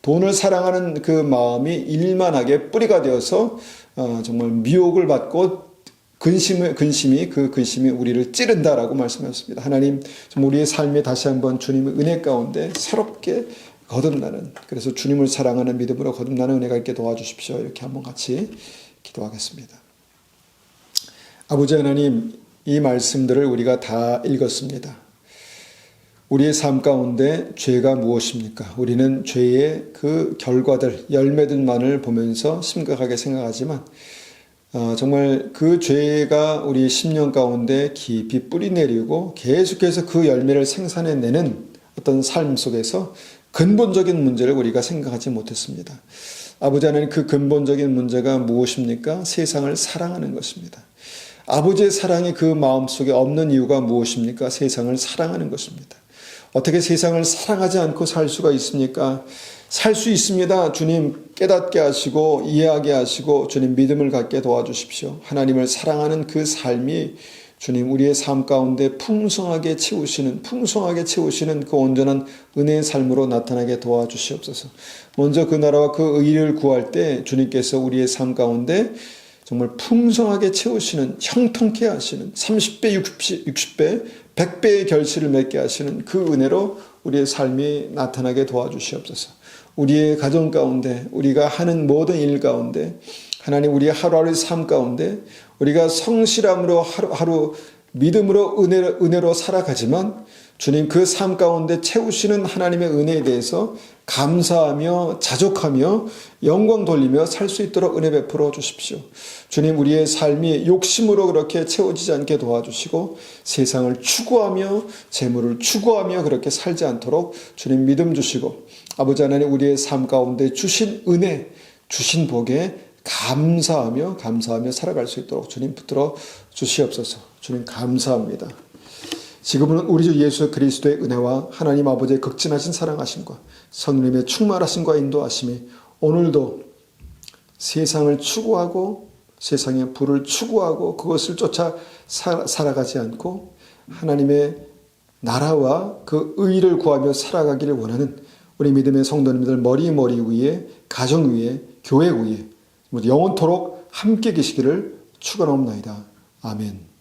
돈을 사랑하는 그 마음이 일만하게 뿌리가 되어서 정말 미혹을 받고 근심이 우리를 찌른다라고 말씀하셨습니다. 하나님, 우리의 삶에 다시 한번 주님의 은혜 가운데 새롭게 거듭나는, 그래서 주님을 사랑하는 믿음으로 거듭나는 은혜가 있게 도와주십시오. 이렇게 한번 같이 기도하겠습니다. 아버지 하나님, 이 말씀들을 우리가 다 읽었습니다. 우리의 삶 가운데 죄가 무엇입니까? 우리는 죄의 그 결과들, 열매들만을 보면서 심각하게 생각하지만 정말 그 죄가 우리 심령 가운데 깊이 뿌리내리고 계속해서 그 열매를 생산해내는 어떤 삶 속에서 근본적인 문제를 우리가 생각하지 못했습니다. 아버지 하나님, 그 근본적인 문제가 무엇입니까? 세상을 사랑하는 것입니다. 아버지의 사랑이 그 마음속에 없는 이유가 무엇입니까? 세상을 사랑하는 것입니다. 어떻게 세상을 사랑하지 않고 살 수가 있습니까? 살 수 있습니다. 주님 깨닫게 하시고 이해하게 하시고 주님 믿음을 갖게 도와주십시오. 하나님을 사랑하는 그 삶이 주님 우리의 삶 가운데 풍성하게 채우시는 그 온전한 은혜의 삶으로 나타나게 도와주시옵소서. 먼저 그 나라와 그 의를 구할 때 주님께서 우리의 삶 가운데 정말 풍성하게 채우시는, 형통케 하시는 30배, 60배, 100배의 결실을 맺게 하시는 그 은혜로 우리의 삶이 나타나게 도와주시옵소서. 우리의 가정 가운데, 우리가 하는 모든 일 가운데, 하나님 우리의 하루하루의 삶 가운데 우리가 성실함으로 하루하루 믿음으로 은혜로 살아가지만 주님 그 삶 가운데 채우시는 하나님의 은혜에 대해서 감사하며 자족하며 영광 돌리며 살 수 있도록 은혜 베풀어 주십시오. 주님, 우리의 삶이 욕심으로 그렇게 채워지지 않게 도와주시고 세상을 추구하며 재물을 추구하며 그렇게 살지 않도록 주님 믿음 주시고 아버지 하나님 우리의 삶 가운데 주신 은혜, 주신 복에 감사하며 살아갈 수 있도록 주님 붙들어 주시옵소서. 주님 감사합니다. 지금은 우리 주 예수 그리스도의 은혜와 하나님 아버지의 극진하신 사랑하심과 성령님의 충만하심과 인도하심이 오늘도 세상을 추구하고 세상의 부를 추구하고 그것을 쫓아 살아가지 않고 하나님의 나라와 그 의를 구하며 살아가기를 원하는 우리 믿음의 성도님들 머리 위에, 가정 위에, 교회 위에 영원토록 함께 계시기를 축원하옵나이다. 아멘.